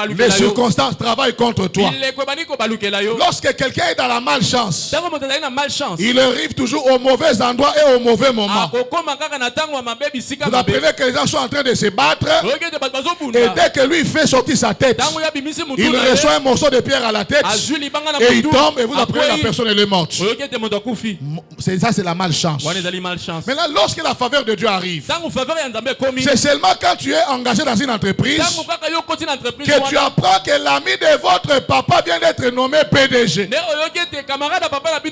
les circonstances travaillent contre toi. Lorsque quelqu'un est dans la malchance, il arrive toujours au mauvais endroit et au mauvais moment. Vous apprenez que les gens sont en train de se battre et dès que lui fait sortir sa tête, il reçoit un morceau de pierre à la tête et il tombe et vous apprenez la personne elle est morte. Ça c'est la malchance. Maintenant lorsque la faveur de Dieu arrive, c'est seulement quand tu es engagé dans une entreprise que tu apprends que l'ami de votre papa vient d'être nommé PDG.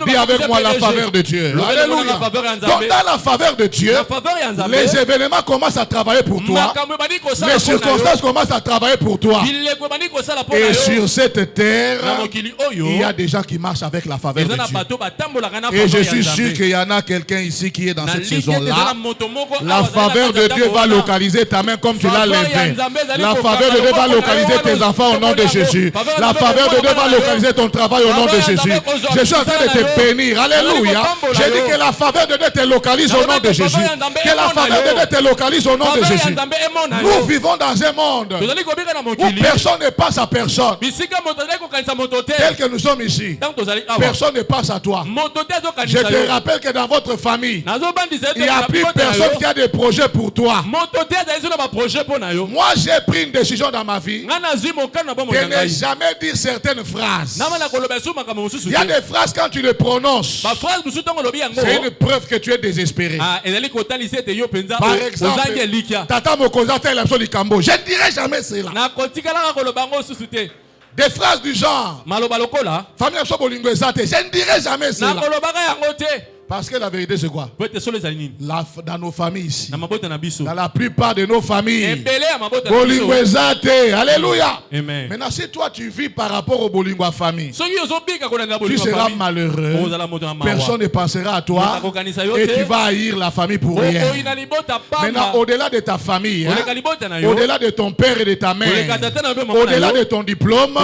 Dis avec moi la faveur de Dieu. Alléluia. Donc dans la faveur de Dieu, les événements commencent à travailler pour toi. Les circonstances commencent à travailler pour toi. Et sur cette terre, il y a des gens qui marchent avec la faveur de Dieu. Et je suis sûr qu'il y en a quelqu'un ici qui est dans cette saison-là. La faveur de Dieu va localiser ta main comme tu l'as levée. La faveur de Dieu va localiser tes enfants au nom de Jésus. La faveur de Dieu va localiser ton travail au nom de Jésus. Je suis en train de te bénir. Alléluia. J'ai dit que la faveur de Dieu te localise au nom de Jésus. Que la faveur de Dieu te localise au nom de Jésus. Nous vivons dans un monde où personne ne passe à personne. Tel que nous sommes ici, personne ne passe à toi. Je te rappelle que dans votre famille, il n'y a plus personne qui a des projets pour toi. Moi, j'ai pris une décision dans ma vie de ne jamais dire certaines phrases. Il y a des phrases quand tu les prononces, c'est une preuve que tu es désespéré. Par exemple, Tata Mokozata et l'absolu Kambo. Je ne dirai jamais cela. Des phrases du genre, famille Abso Bolingo Ezate, je ne dirai jamais cela. Parce que la vérité c'est quoi? Dans nos familles ici, dans la plupart de nos familles, Bolingo Ezate, alléluia. Maintenant si toi tu vis par rapport au Bolingo à famille, tu seras malheureux. Personne ne pensera à toi et tu vas haïr la famille pour rien. Maintenant au-delà de ta famille, au-delà de ton père et de ta mère, au-delà de ton diplôme,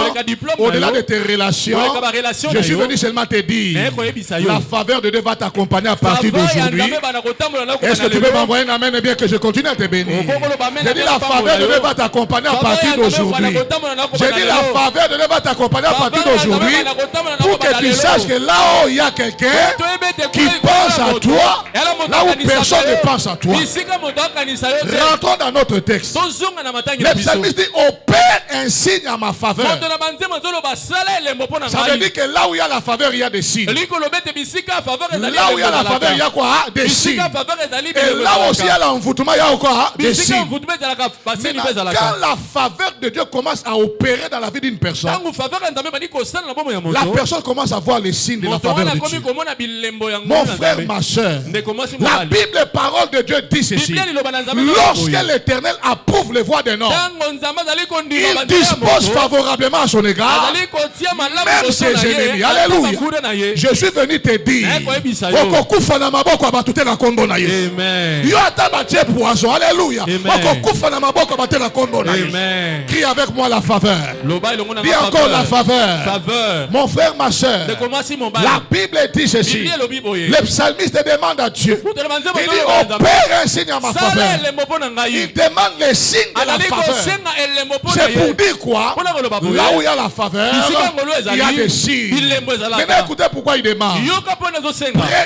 au-delà de tes relations, je suis venu seulement te dire, la faveur de Dieu va t'accompagner à partir d'aujourd'hui. Est-ce que tu peux m'envoyer un amen et bien que je continue à te bénir? J'ai dit la faveur de Dieu va t'accompagner à partir d'aujourd'hui. J'ai dit la faveur de Dieu va t'accompagner à partir d'aujourd'hui pour que tu saches que là où il y a quelqu'un qui pense à toi, là où personne ne pense à toi. Rentrons dans notre texte. Le psalmiste dit opère un signe à ma faveur. Ça veut dire que là où il y a la faveur, il y a des signes. Là où il y a la faveur, il y a quoi? Des signes. Et là aussi il y a l'envoûtement, il y a quoi? Des signes. Maintenant, quand la faveur de Dieu commence à opérer dans la vie d'une personne, la personne commence à voir les signes de la faveur de Dieu. Mon frère, ma soeur, la Bible, parole de Dieu dit ceci. Lorsque l'Éternel approuve les voies d'un homme, il dispose favorablement à son égard, même ses ennemis. Alléluia. Je suis venu te dire, alléluia. Crie avec moi la faveur. Dis encore la faveur. Mon frère, ma soeur, la Bible dit ceci. Le psalmiste demande à Dieu, il dit opère un signe à ma faveur. Il demande les signes de la faveur. C'est pour dire quoi? Là où il y a la faveur, il y a des signes. Maintenant écoutez pourquoi il demande.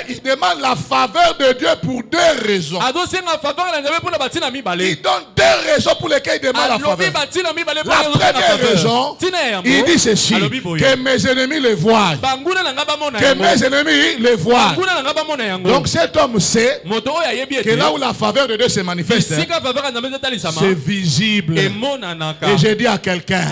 Il demande la faveur de Dieu pour deux raisons. Il donne deux raisons pour lesquelles il demande la faveur. La première raison, il dit ceci, que mes ennemis le voient. Que mes ennemis le voient. Donc cet homme sait que là où la faveur de Dieu se manifeste, c'est visible. Et j'ai dit à quelqu'un,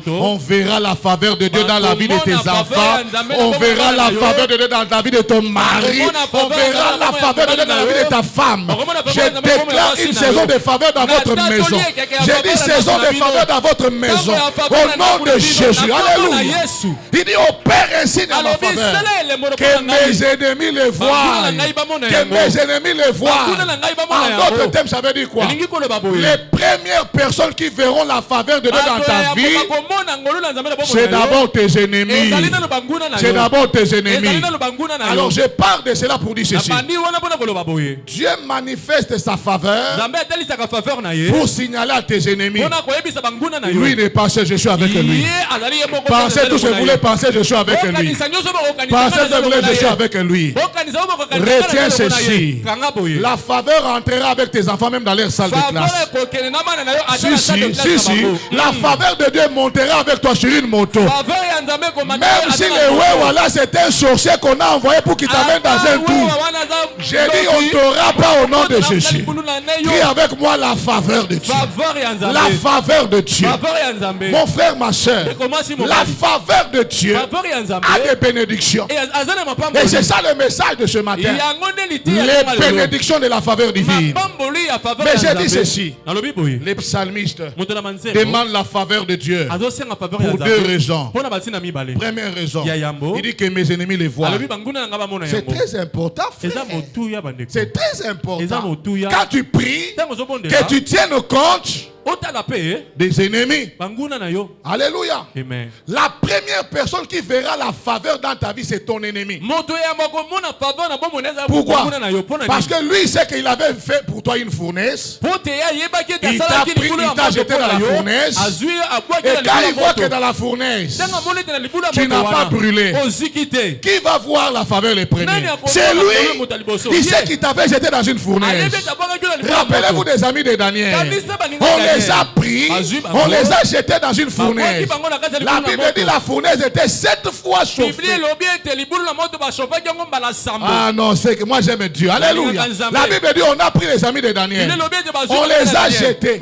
on verra la faveur de Dieu dans la vie de tes enfants. On verra la faveur de Dieu dans la vie de ton mari. On verra la faveur de Dieu dans la vie de ta femme. Je déclare une saison de faveur dans votre maison. J'ai dit saison de faveur dans votre maison. Au nom de Jésus. Alléluia. Il dit opère un signe à ma faveur. Que mes ennemis le voient. Que mes ennemis le voient. En d'autres termes, ça veut dire quoi? Les premières personnes qui verront la faveur de Dieu dans ta vie, C'est d'abord tes ennemis. C'est d'abord tes ennemis. Alors je parle de cela pour dire ceci. Dieu manifeste sa faveur pour signaler à tes ennemis. Lui n'est pas seul, je suis avec lui. Pensez tout ce que vous voulez penser, je suis avec lui. Pensez ce que vous voulez, je suis avec lui. Retiens ceci. La faveur entrera avec tes enfants même dans leur salle de classe. Si. La faveur de Dieu montera avec toi sur une moto. Même si le voilà, c'est un sorcier qu'on a envoyé pour qu'il t'amène dans un tour. J'ai dit, on ne t'aura pas au nom de Jésus. Prie avec moi la faveur de Dieu. La faveur de Dieu. Mon frère, ma soeur, la faveur de Dieu a des bénédictions. Et c'est ça le message de ce matin. Les bénédictions de la faveur divine. Mais j'ai dit ceci. Les psalmistes demandent la faveur de Dieu pour deux raisons. Première raison, il dit que mes ennemis les voient. C'est très important, frère. C'est très important. Quand tu pries, que tu tiennes compte des ennemis. Alléluia. Amen. La première personne qui verra la faveur dans ta vie, c'est ton ennemi. Pourquoi? Parce que lui sait qu'il avait fait pour toi une fournaise. Il t'a pris, il t'a jeté dans la fournaise. Et quand il voit que dans la fournaise, tu n'as pas brûlé, qui va voir la faveur les premiers? C'est lui. Il sait qu'il t'avait jeté dans une fournaise. Rappelez-vous des amis de Daniel. On les a pris, on les a jetés dans une fournaise. La Bible dit la fournaise était 7 fois chauffée. Ah non, c'est que moi j'aime Dieu. Alléluia. La Bible dit on a pris les amis de Daniel. On les a jetés.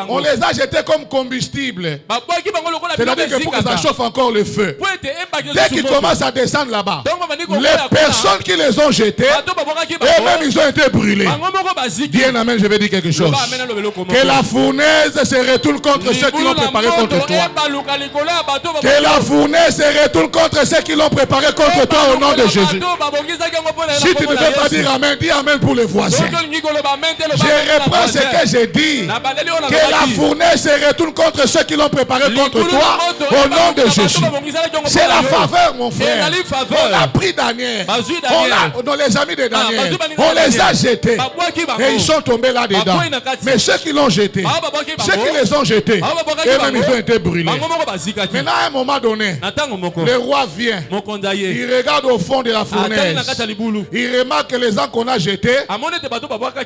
On les a jetés comme combustible. C'est-à-dire que pour que ça chauffe encore le feu. Dès qu'ils commencent à descendre là-bas, les personnes qui les ont jetés, eux-mêmes ils ont été brûlés. Bien, amen, je vais dire quelque chose. Que la fournaise se retourne contre ceux qui l'ont préparé contre toi. Que la fournaise se retourne contre ceux qui l'ont préparé contre toi au nom de Jésus. Si tu ne veux pas dire amen, dis amen pour les voisins. Je reprends ce que j'ai dit. Que la fournaise se retourne contre ceux qui l'ont préparé contre toi au nom de Jésus. C'est la faveur, mon frère. On a pris Daniel. Dans les amis de Daniel, on les a jetés. Et ils sont tombés là-dedans. Mais ceux qui l'ont jeté, ceux qui les ont jetés, eux-mêmes ils ont été brûlés. Maintenant, à un moment donné, le roi vient. Il regarde au fond de la fournaise. Il remarque que les gens qu'on a jetés,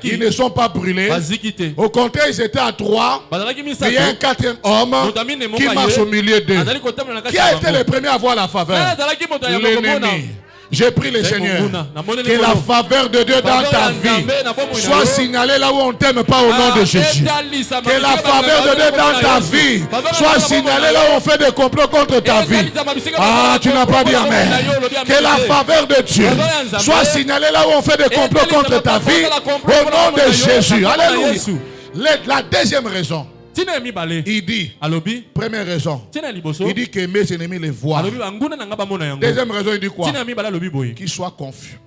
ils ne sont pas brûlés. Au contraire, ils étaient à 3. Il y a un 4e homme qui marche au milieu d'eux. Qui a été le premier à voir la faveur? L'ennemi. J'ai pris le Seigneur. Que la faveur de Dieu dans ta vie soit signalée là où on ne t'aime pas au nom de Jésus. Que la faveur de Dieu dans ta vie soit signalée là où on fait des complots contre ta vie. Ah, tu n'as pas dit amen. Que la faveur de Dieu soit signalée là où on fait des complots contre ta vie au nom de Jésus. Alléluia. La deuxième raison. Il dit, première raison, il dit que mes ennemis les voient. Deuxième raison, il dit quoi? Qu'ils soient confus.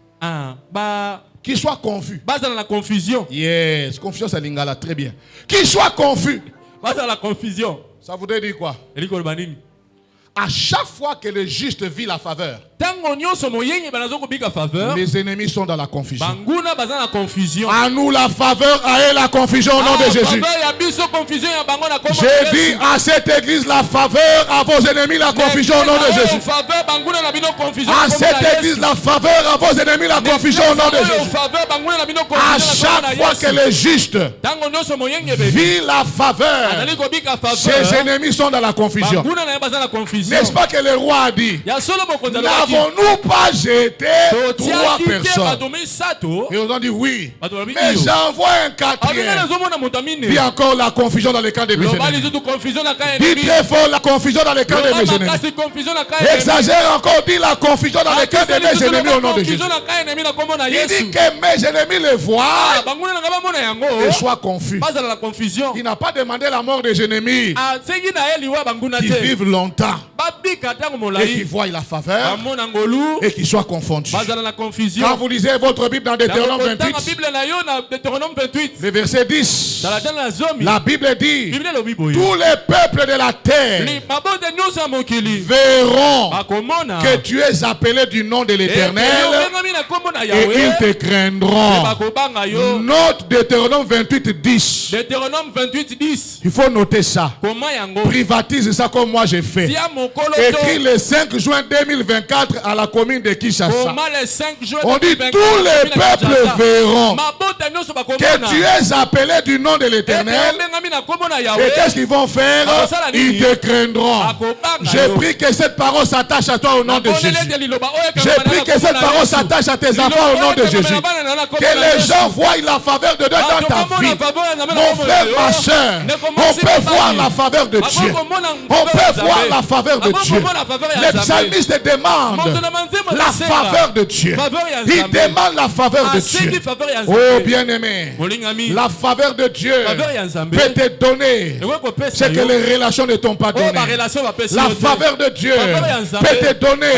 Qu'ils soient confus. La confusion. Yes, confusion c'est lingala, très bien. Qu'ils soient confus. La confusion. Ça voudrait dire quoi? À chaque fois que le juste vit la faveur, les ennemis sont dans la confusion. À nous la faveur, à eux la confusion au nom de Jésus. J'ai dit à cette église la faveur, à vos ennemis la confusion au nom de Jésus. À cette église la faveur, à vos ennemis la confusion au nom de Jésus. À chaque fois que le juste vit la faveur, ses ennemis sont dans la confusion. N'est-ce pas que le roi a dit? N'avons-nous pas jeté 3 personnes? Et ils ont dit oui. Mais j'envoie un 4e. Puis encore la confusion dans le camp de mes ennemis. Dis très fort la confusion dans le camp de mes ennemis. Exagère encore, dis la confusion dans le camp de mes ennemis au nom de Jésus. Il dit que mes ennemis le voient et soient confus. Il n'a pas demandé la mort des ennemis qui vivent longtemps. et qui voient la faveur et qui soient confondus. Quand vous lisez votre Bible dans Deutéronome 28, le verset 10, la Bible dit: tous les peuples de la terre verront que tu es appelé du nom de l'Éternel et ils te craindront. Note Deutéronome 28, 10. Il faut noter ça. Privatise ça comme moi j'ai fait. Écrit le 5 juin 2024 à la commune de Kinshasa. On dit tous les peuples verront que tu es appelé du nom de l'Éternel. Et qu'est-ce qu'ils vont faire? Ils te craindront. J'ai pris que cette parole s'attache à toi au nom de Jésus. J'ai pris que cette parole s'attache à tes enfants au nom de Jésus. Que les gens voient la faveur de Dieu dans ta vie. Mon frère, ma soeur, on peut voir la faveur de Dieu. On peut voir la faveur de Dieu. Les psalmistes demandent la faveur de Dieu. Ils demandent la faveur de Dieu. Oh bien-aimé, la faveur de Dieu peut te donner ce que les relations ne t'ont pas donné. La faveur de Dieu peut te donner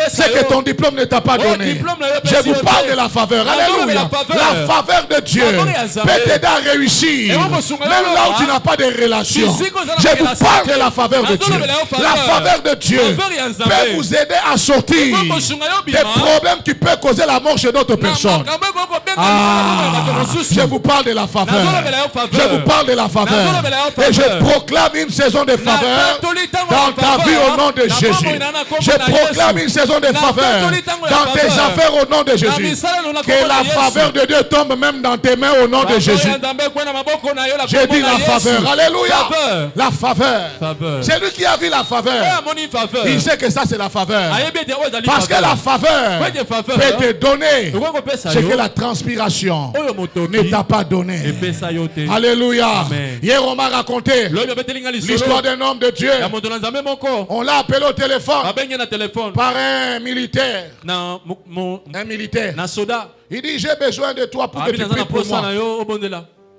ce que ton diplôme ne t'a pas donné. Je vous parle de la faveur. Alléluia. La faveur de Dieu peut t'aider à réussir. Même là où tu n'as pas de relation. Je vous parle de la faveur de Dieu. La faveur de Dieu peut vous aider à sortir des problèmes qui peuvent causer la mort chez d'autres personnes. Je vous parle de la faveur. Je vous parle de la faveur. Et je proclame une saison de faveur dans ta vie au nom de Jésus. Je proclame une saison de faveur dans tes affaires au nom de Jésus. Que la faveur de Dieu tombe même dans tes mains au nom de Jésus. J'ai dit la faveur. Alléluia. La faveur. C'est lui qui a vu la faveur. Il sait que ça c'est la faveur. Parce que la faveur peut te donner ce que la transpiration ne t'a pas donné. Alléluia. Hier on m'a raconté l'histoire d'un homme de Dieu. On l'a appelé au téléphone par un militaire. Un militaire. Il dit: j'ai besoin de toi pour que tu pries pour moi.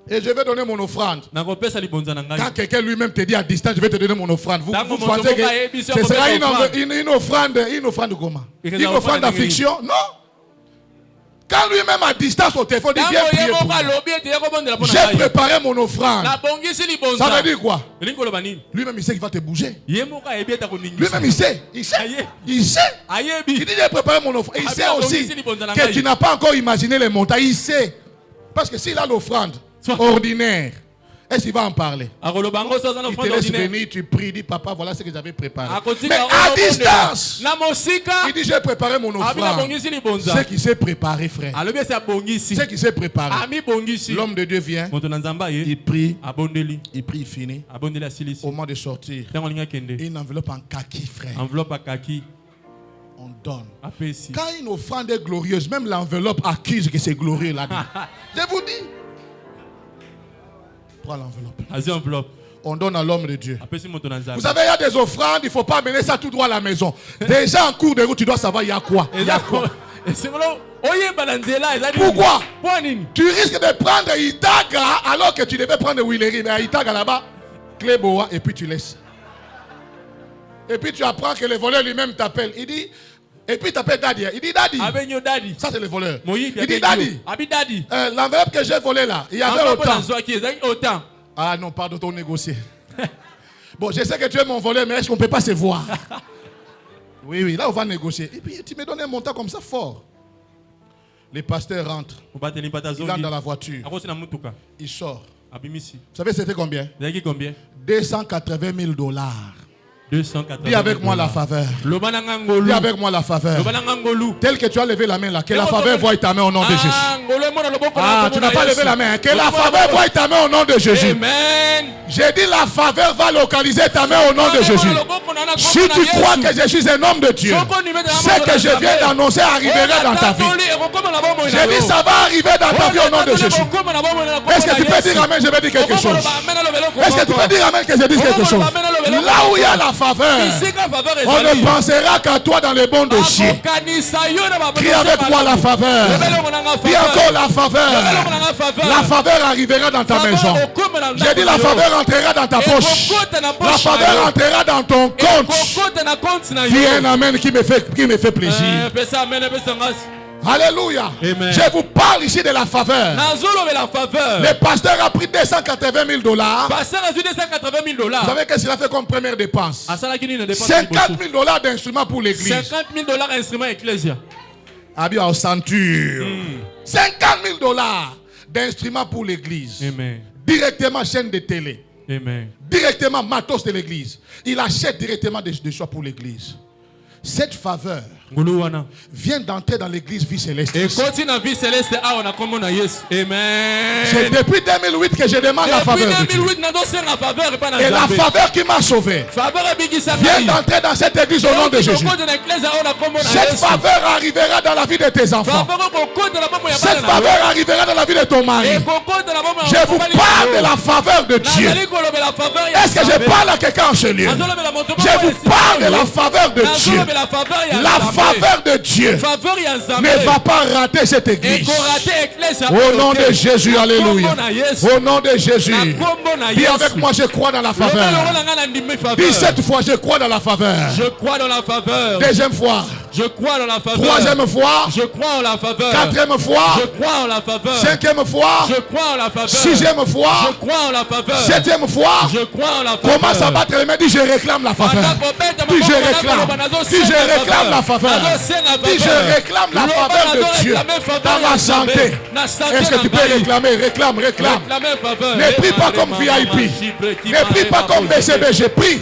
Et je vais donner mon offrande. Quand quelqu'un lui-même te dit à distance: je vais te donner mon offrande, vous pensez que ce sera une offrande comment? Une offrande d'affliction? Non. Quand lui-même à distance au téléphone, il vient prier pour moi. J'ai préparé mon offrande. Ça veut dire quoi? Lui-même il sait qu'il va te bouger. Lui-même il sait. Il sait. Il sait. Il dit: j'ai préparé mon offrande. Il sait aussi que tu n'as pas encore imaginé les montagnes. Il sait. Parce que s'il a l'offrande ordinaire, est-ce qu'il va en parler? Il te laisse venir, tu pries, dis: papa, voilà ce que j'avais préparé. Mais à distance, il dit: j'ai préparé mon offrande. Ce qui s'est préparé, frère. Ce qui s'est préparé. L'homme de Dieu vient, il prie, il finit. Au moment de sortir, une enveloppe en kaki, frère. On donne. Quand une offrande est glorieuse, même l'enveloppe accuse que c'est glorieux là-dedans. Je vous dis. Prends l'enveloppe. On donne à l'homme de Dieu. Vous savez, il y a des offrandes, il ne faut pas mener ça tout droit à la maison. Déjà en cours de route, tu dois savoir il y a quoi. Pourquoi? Tu risques de prendre Itaga alors que tu devais prendre Willery. Mais à Itaga là-bas, Cléboa, et puis tu laisses. Et puis tu apprends que le voleur lui-même t'appelle. Il dit, et puis il t'appelle Daddy. Il dit: Daddy. Ça c'est le voleur. Il dit: Daddy. L'enveloppe que j'ai volée là, il y avait autant. Ah non, pardon, on négocie. Bon, je sais que tu es mon voleur, mais est-ce qu'on ne peut pas se voir? Oui, là on va négocier. Et puis tu me donnes un montant comme ça fort. Les pasteurs rentrent. Il entre dans la voiture. Il sort. Vous savez c'était combien? 280 000 $. Dis avec moi la faveur. Dis avec moi la faveur. Tel que tu as levé la main là, que la faveur voie ta main au nom de Jésus. Ah, tu n'as pas levé la main. Que la faveur voie ta main au nom de Jésus. J'ai dit la faveur va localiser ta main au nom de Jésus. Si tu crois que je suis un homme de Dieu, ce que je viens d'annoncer arrivera dans ta vie. J'ai dit ça va arriver dans ta vie au nom de Jésus. Est-ce que tu peux dire amen? Je vais dire quelque chose. Est-ce que tu peux dire amen que je dise quelque chose? Là où il y a la faveur, on ne pensera qu'à toi dans les bons dossiers. Crie avec moi la faveur. Dis encore la faveur. La faveur arrivera dans ta maison. J'ai dit la faveur entrera dans ta poche. La faveur entrera dans ton compte. Dis un amen qui me fait plaisir. Alléluia. Amen. Je vous parle ici de la faveur. Le pasteur a pris $280 000. Vous savez qu'est-ce qu'il a fait comme première dépense? $50 000 d'instruments pour l'église. $50 000 instruments ecclésia. Habillé en ceinture. $50 000 d'instruments pour l'église. Amen. Directement chaîne de télé. Amen. Directement matos de l'église. Il achète directement des choix pour l'église. Cette faveur vient d'entrer dans l'église vie céleste. Amen. C'est depuis 2008 que je demande la faveur de Dieu. Et la faveur qui m'a sauvé vient d'entrer dans cette église au nom de Jésus. Cette faveur arrivera dans la vie de tes enfants. Cette faveur arrivera dans la vie de ton mari. Je vous parle de la faveur de Dieu. Est-ce que je parle à quelqu'un en ce lieu? Je vous parle de la faveur de Dieu. La faveur de Dieu ne va pas rater cette église. Au nom de Jésus, alléluia. Au nom de Jésus. Dis avec moi, je crois dans la faveur. Dis cette fois, je crois dans la faveur. Je crois dans la faveur. Deuxième fois. Je crois dans la faveur. Troisième fois. Je crois en la faveur. Quatrième fois. Je crois en la faveur. Cinquième fois. Je crois en la faveur. Sixième fois. Je crois en la faveur. Septième fois. Je crois en la faveur. Commence à battre les mains. Dis je réclame la faveur. Dis je réclame. Dis je réclame la faveur. Dis je réclame la faveur de Dieu dans ma santé. Est-ce que tu peux réclamer? Réclame. Ne prie pas comme VIP. Ne prie pas comme BCBG. Prie.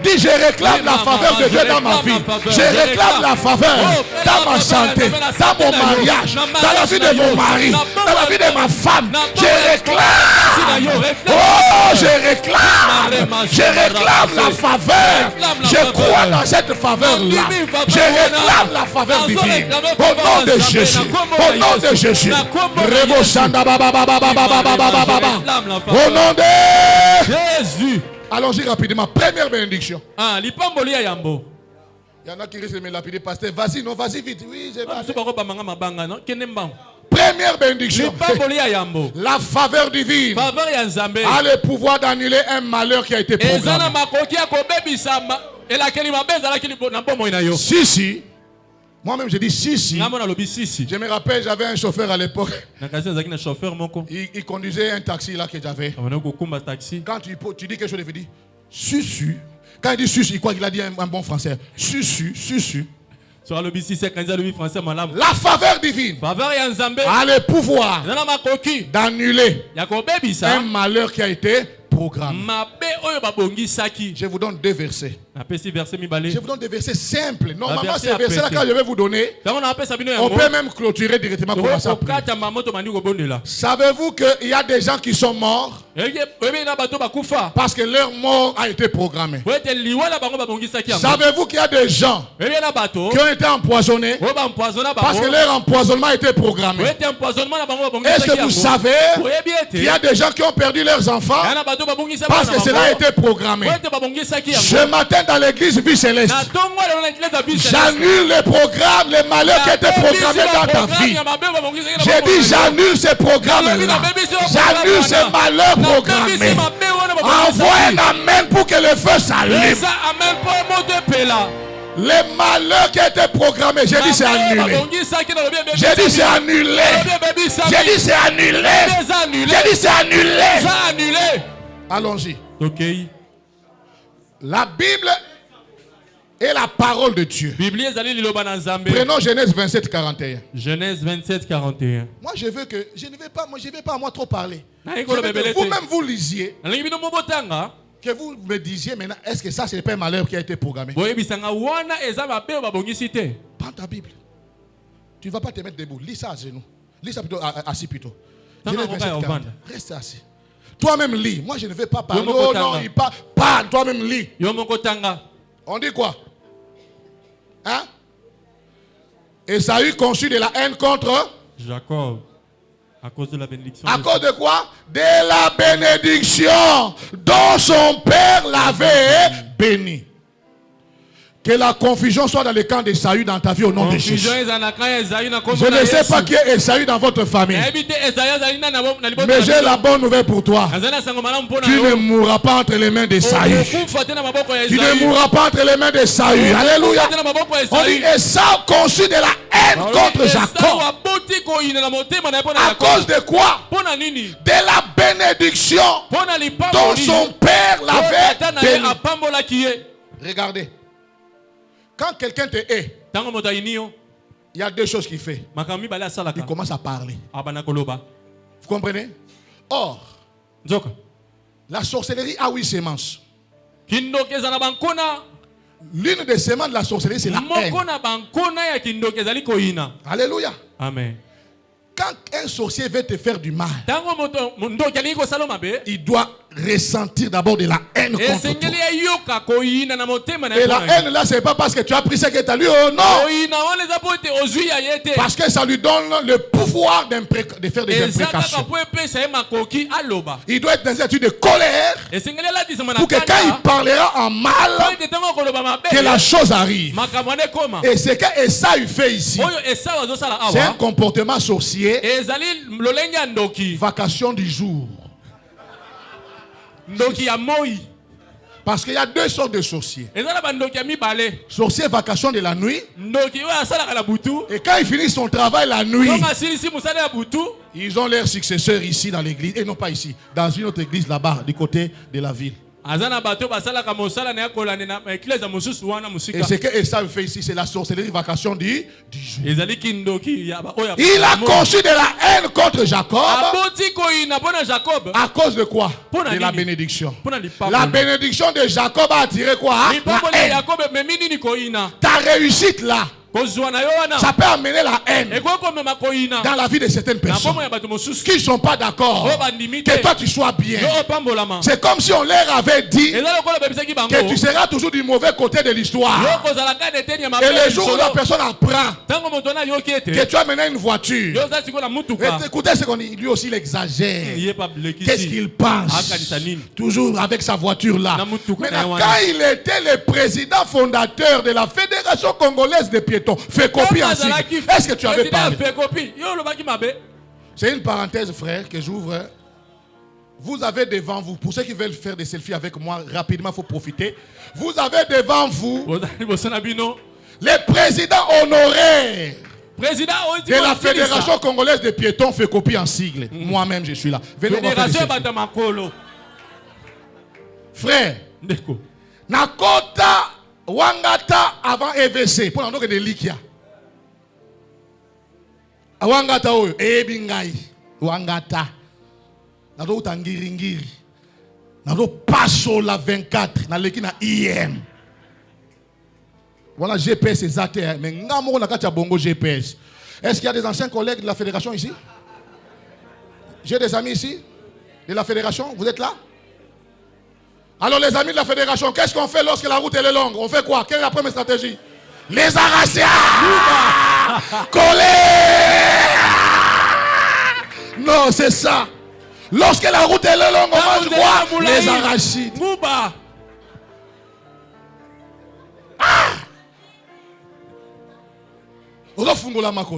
Dis je réclame la faveur de Dieu dans ma vie. Je réclame la faveur dans ma santé, dans mon mariage, dans la vie de mon mari, dans la vie de ma femme. Je réclame. Oh, je réclame la faveur. Je crois dans cette faveur-là. Je réclame la faveur divine. Au nom de Jésus. Au nom de Jésus. Au nom de Jésus. Allons-y rapidement. Première bénédiction. Il y en a qui risquent de me lapider. Pasteur, vas-y, non, vas-y vite. Oui, je vais. Première bénédiction. La faveur divine a le pouvoir d'annuler un malheur qui a été programmé. Si. Moi-même, je dis si. Je me rappelle, j'avais un chauffeur à l'époque. Il conduisait un taxi là que j'avais. Quand tu dis quelque chose, il dit susu. Quand il dit susu, il croit qu'il a dit un bon français. Susu. La faveur divine a le pouvoir d'annuler un malheur qui a été programme. Je vous donne 2 versets. Je vous donne des versets simples. Normalement, ces versets-là, quand je vais vous donner, on peut même clôturer directement pour ça. Savez-vous qu'il y a des gens qui sont morts parce que leur mort a été programmée? Savez-vous qu'il y a des gens qui ont été empoisonnés parce que leur empoisonnement a été programmé? Est-ce que vous savez qu'il y a des gens qui ont perdu leurs enfants parce que cela a été programmé? Ce matin dans l'église vie céleste, j'annule les programmes, les malheurs qui étaient programmés dans ta vie. J'ai dit j'annule ces programmes-là. J'annule ces malheurs programmés. Envoie un amen pour que le feu s'allume. Les malheurs qui étaient programmés, j'ai dit c'est annulé. J'ai dit c'est annulé. J'ai dit c'est annulé. J'ai dit c'est annulé. Allons-y. La Bible est la parole de Dieu. Prenons Genèse 27, 41. Genèse 27, 41. Moi je veux que, je ne vais pas à moi trop parler. Vous-même vous lisiez. Que vous me disiez maintenant, est-ce que ça c'est pas un malheur qui a été programmé? Prends ta Bible. Tu ne vas pas te mettre debout. Lis ça à genoux. Lis ça plutôt assis plutôt. Genèse 27, 41. Reste assis. Toi-même lis. Moi je ne vais pas parler. Oh non, il parle. Parle, toi-même lis. On dit quoi? Hein? Esaü conçut de la haine contre Jacob. À cause de la bénédiction. À cause de quoi? De la bénédiction dont son père l'avait béni. Que la confusion soit dans le camp d'Esaü dans ta vie au nom de Jésus. Je ne sais pas qui est Esaü dans votre famille. Mais j'ai la bonne nouvelle pour toi. Tu ne mourras pas entre les mains d'Esaü. Tu ne mourras pas entre les mains d'Esaü. Alléluia. On dit Esaü conçut de la haine contre Jacob. À cause de quoi? De la bénédiction dont son père l'avait béni. Regardez. Quand quelqu'un te hait, il y a deux choses qu'il fait. Il commence à parler. Vous comprenez? Or, la sorcellerie a 8 semences. L'une des semences de la sorcellerie, c'est la haine. Alléluia. Amen. Quand un sorcier veut te faire du mal, il doit ressentir d'abord de la haine contre toi. Et la haine là, c'est pas parce que tu as pris ce que tu as lu, oh non. Parce que ça lui donne le pouvoir de faire des imprécations. Il doit être dans une attitude de colère pour que quand il parlera en mal, que la chose arrive. Et ce que Esaü fait ici, c'est un comportement sorcier. Vacation du jour. Parce qu'il y a deux sortes de sorciers. Sorcier vacation de la nuit. Et quand ils finissent son travail la nuit, ils ont leurs successeurs ici dans l'église. Et non pas ici, dans une autre église là-bas, du côté de la ville. Et ce que Esaü fait ici, c'est la sorcellerie vacation du jour. Il a conçu de la haine contre Jacob. À cause de quoi? De la bénédiction. La bénédiction de Jacob a attiré quoi? La haine. Ta réussite là, ça peut amener la haine dans la vie de certaines personnes qui ne sont pas d'accord que toi tu sois bien. C'est comme si on leur avait dit que tu seras toujours du mauvais côté de l'histoire. Et le jour où la personne apprend que tu as maintenant une voiture, écoutez ce qu'on dit, lui aussi il exagère. Qu'est-ce qu'il pense? Toujours avec sa voiture là. Maintenant, quand il était le président fondateur de la Fédération congolaise des piétons, fait copie en sigle. Est-ce que tu avais parlé? C'est une parenthèse, frère, que j'ouvre. Vous avez devant vous, pour ceux qui veulent faire des selfies avec moi, rapidement, il faut profiter. Vous avez devant vous le président honoraire de la Fédération congolaise des piétons fait copie en sigle. Moi-même, je suis là. Venez voir faire des selfies. Frère, Nakota Wangata avant EVC. Pour l'endroit de Likia. Wangata oyo. Ebingai. Wangata. Nado utangiringiri. Nado passo la 24. Na leki na IM. Voilà GPS exact. Mais ngamo na katia bongo GPS. Est-ce qu'il y a des anciens collègues de la fédération ici? J'ai des amis ici de la fédération. Vous êtes là? Alors les amis de la fédération, qu'est-ce qu'on fait lorsque la route elle est longue? On fait quoi? Quelle est la première stratégie? Les arracher! Coller! Non, c'est ça. Lorsque la route elle est longue, on mange quoi? Les arachides.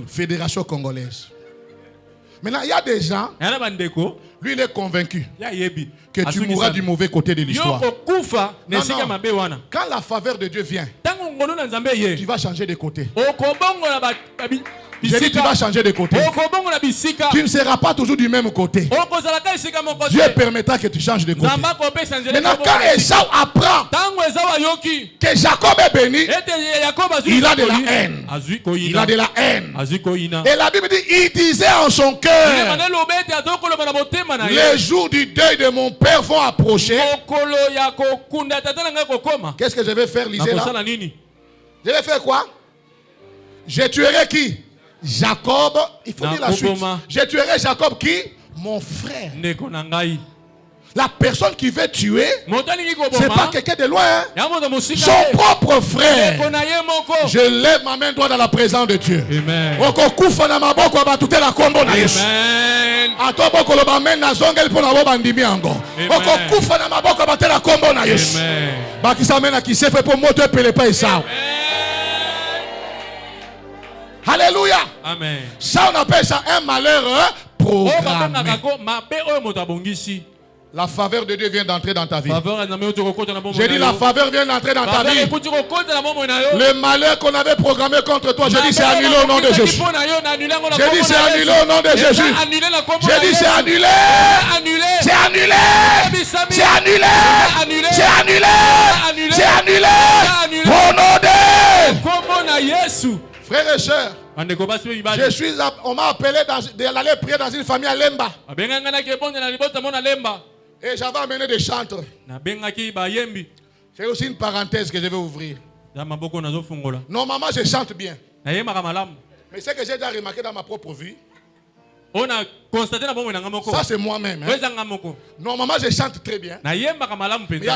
Fédération congolaise. Maintenant, il y a des gens, lui il est convaincu que tu mourras du mauvais côté de l'histoire. Quand la faveur de Dieu vient, tu vas changer de côté. J'ai dit tu vas changer de côté. Tu ne seras pas toujours du même côté. Dieu permettra que tu changes de côté. Maintenant quand Esaü apprend que Jacob est béni, il a de la haine. Il a de la haine. Et la Bible dit, il disait en son cœur, les jours du deuil de mon père vont approcher. Qu'est-ce que je vais faire, lisez là? Je vais faire quoi? Je tuerai qui? Jacob. Il faut dire la suite. Je tuerai Jacob qui? Mon frère. La personne qui veut tuer, c'est pas quelqu'un de loin. Hein? Son propre frère. Je lève ma main droite dans la présence de Dieu. Amen. Alléluia. Amen. Ça, on appelle ça un malheur programmé. La faveur de Dieu vient d'entrer dans ta vie. J'ai dit la faveur vient d'entrer dans ta vie. Le malheur qu'on avait programmé contre toi, j'ai dit c'est annulé au nom de Jésus. J'ai dit c'est annulé au nom de Jésus. J'ai dit c'est annulé. C'est annulé. C'est annulé. C'est annulé. C'est annulé. Au nom de frères et sœurs, on m'a appelé d'aller prier dans une famille à Lemba. Et j'avais amené des chantres. C'est aussi une parenthèse que je vais ouvrir. Normalement, je chante bien. Mais ce que j'ai déjà remarqué dans ma propre vie, ça c'est moi-même. Hein. Normalement, je chante très bien. Mais il y a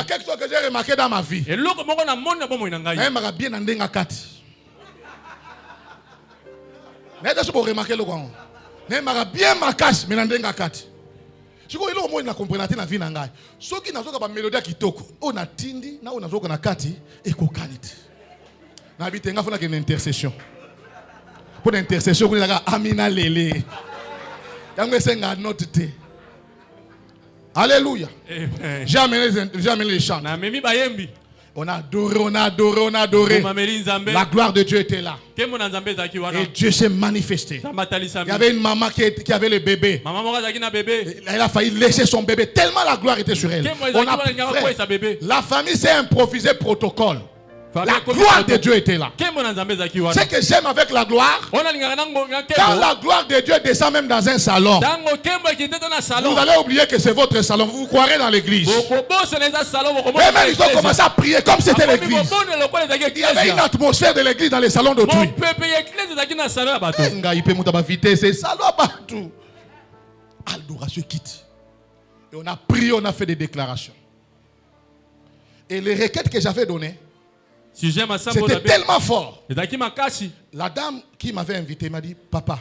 quelque chose que j'ai remarqué dans ma vie. Mais est-ce que vous remarquez le quoi? Mais bien ma casse, mais n'endenga kati. Si vous voulez au moins comprendre la vie n'engaille. Ce qui n'a pas mélodie qui toko, on a tindi, na on a zoka na kati et kokanit. Na bitenga fona une intercession. Pour l'intercession, on a amina lele. Yangwe senga notite. Alléluia. J'ai amené les chants. Na memi bayembi. On a adoré, on a adoré, on a adoré. La gloire de Dieu était là. Et Dieu s'est manifesté. Il y avait une maman qui avait le bébé. Elle a failli laisser son bébé tellement la gloire était sur elle. La famille s'est improvisé protocole. La gloire de Dieu était là. Ce que j'aime avec la gloire, quand la gloire de Dieu descend même dans un salon, vous allez oublier que c'est votre salon. Vous vous croirez dans l'église. Et même ils ont commencé à prier comme c'était l'église. Il y avait une atmosphère de l'église dans les salons d'autrui. Adoration quitte. Et on a prié, on a fait des déclarations. Et les requêtes que j'avais données, c'était tellement fort. La dame qui m'avait invité m'a dit, papa,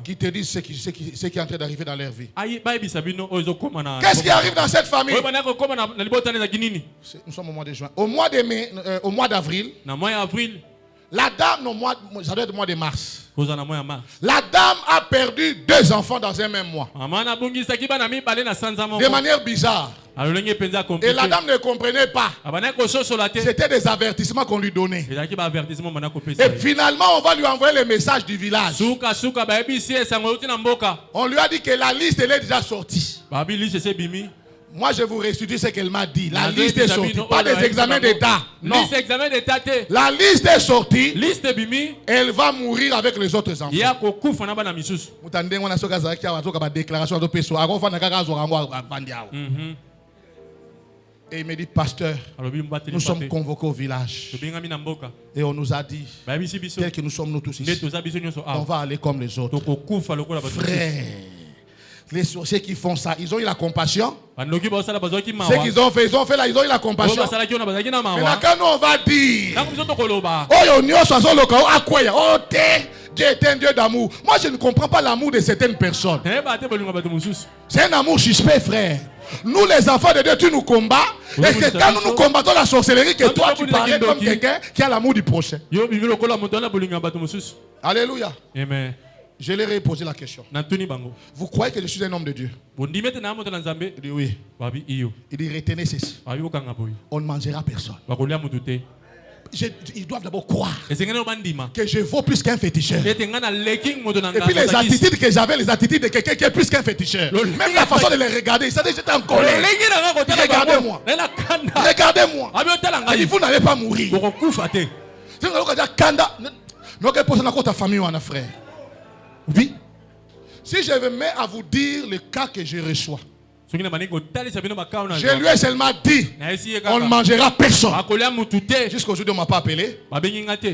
qui te dit ce qui est en train d'arriver dans leur vie. Qu'est-ce qui arrive dans cette famille? Nous sommes au mois de juin. Au mois de mai, au mois d'avril, la dame, ça doit être le mois de mars. La dame a perdu 2 enfants dans un même mois. De manière bizarre. Et la dame ne comprenait pas. C'était des avertissements qu'on lui donnait. Et finalement, on va lui envoyer le message du village. On lui a dit que la liste elle est déjà sortie. Moi, je vous restitue ce qu'elle m'a dit. La liste est sortie. Pas des examens d'état. Non. La liste est sortie. Elle va mourir avec les autres enfants. Et il me dit, pasteur, nous sommes convoqués au village. Et on nous a dit, tel que nous sommes nous tous ici, on va aller comme les autres. Frère, les sorciers qui font ça, ils ont eu la compassion. Ce qu'ils ont fait, ils ont eu la compassion. Maintenant, quand nous on va dire, Dieu est un Dieu d'amour. Moi, je ne comprends pas l'amour de certaines personnes. C'est un amour suspect, frère. Nous, les enfants de Dieu, tu nous combats. Et que quand nous combattons la sorcellerie, que toi, tu parais comme quelqu'un qui a l'amour du prochain. Alléluia. Amen. Je leur ai posé la question. Vous croyez que je suis un homme de Dieu? Il dit oui. Il dit retenez ceci. On ne mangera personne. Ils doivent d'abord croire que je vaux plus qu'un féticheur. Et puis les attitudes que j'avais, les attitudes de quelqu'un qui est plus qu'un féticheur. Même la façon de les regarder, ils savaient que j'étais en colère. Regardez-moi. Regardez-moi. Et vous n'allez pas mourir. Oui. Si je me mets à vous dire le cas que je reçois, je lui ai seulement dit, on ne mangera personne. Jusqu'aujourd'hui, on ne m'a pas appelé.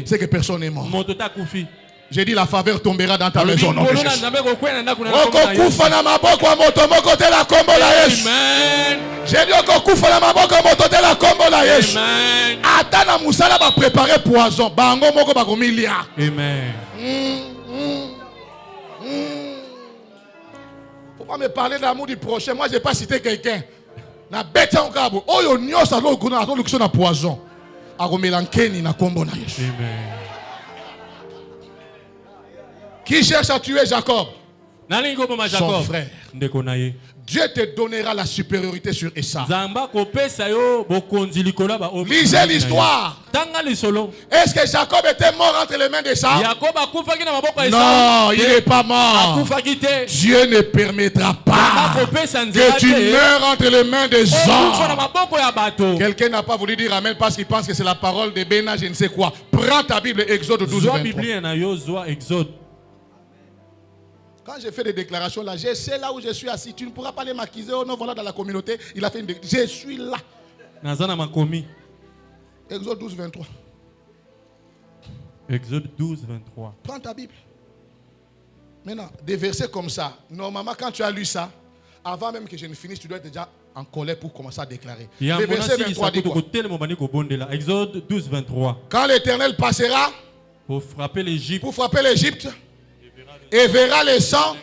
C'est que personne n'est mort. J'ai dit la faveur tombera dans ta maison au nom de Jésus. Okufa na maboko ya moto moko te la kombo la Yesu. J'ai dit okufa na maboko ya moto te la kombo la Yesu. Ata na musala ba préparer poison, bango moko ba komilia. Amen. Faut pas me parler d'amour du prochain. Moi j'ai pas cité quelqu'un. Na beta ngabo, oyo nyosa lo kuna to lukso na poison. Akomelankeni na kombo na Yesu. Amen. Qui cherche à tuer Jacob? Son frère. Dieu te donnera la supériorité sur Esaü. Lisez l'histoire. Est-ce que Jacob était mort entre les mains d'Esaü? Non, il n'est pas mort. Dieu ne permettra pas que tu meurs entre les mains des hommes. Quelqu'un n'a pas voulu dire Amen parce qu'il pense que c'est la parole de Bénin, je ne sais quoi. Prends ta Bible, Exode 12, 23. Quand j'ai fait des déclarations là, je sais là où je suis assis. Tu ne pourras pas les m'accuser. Oh non, voilà dans la communauté. Il a fait une déclaration. Je suis là. Exode 12, 23. Exode 12, 23. Prends ta Bible. Maintenant, des versets comme ça. Normalement, quand tu as lu ça, avant même que je ne finisse, tu dois être déjà en colère pour commencer à déclarer. Les versets 23 dit quoi? Exode 12, 23. Quand l'Éternel passera pour frapper l'Égypte, et verra le sang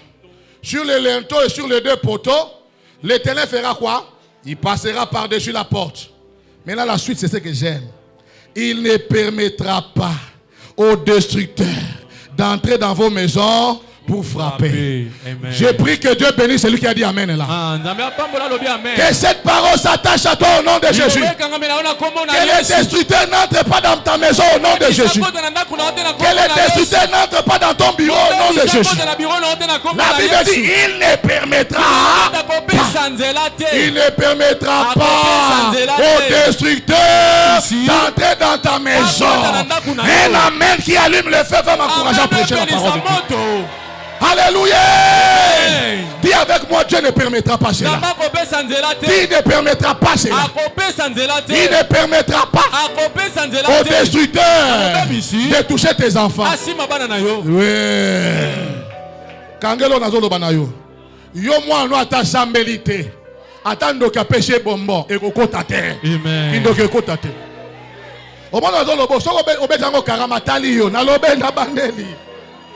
sur les linteaux et sur les deux poteaux, l'Éternel fera quoi? Il passera par-dessus la porte. Maintenant, la suite, c'est ce que j'aime. Il ne permettra pas aux destructeurs d'entrer dans vos maisons pour frapper. J'ai pris que Dieu bénisse celui qui a dit Amen là. Que cette parole s'attache à toi au nom de Jésus. Que les destructeurs n'entrent pas dans ta maison au nom de Jésus. Que les destructeurs n'entrent pas dans ton bureau au nom de Jésus. La Bible dit il ne permettra pas aux destructeurs d'entrer dans ta maison. Un Amen qui allume le feu va m'encourager à prêcher la parole de Dieu. Alléluia. Dis avec moi, Dieu ne permettra pas cela. Dieu ne permettra pas cela. Il ne permettra pas aux destructeurs de toucher tes enfants. Oui. Kangelo nazolo banayo. Yo moi no ata sambelité. Atando ka péché bonbon et kokota te. Amen. Indoke kota te. O mona nazolo bo soko obetango karamatali yo na lobenda bandeli.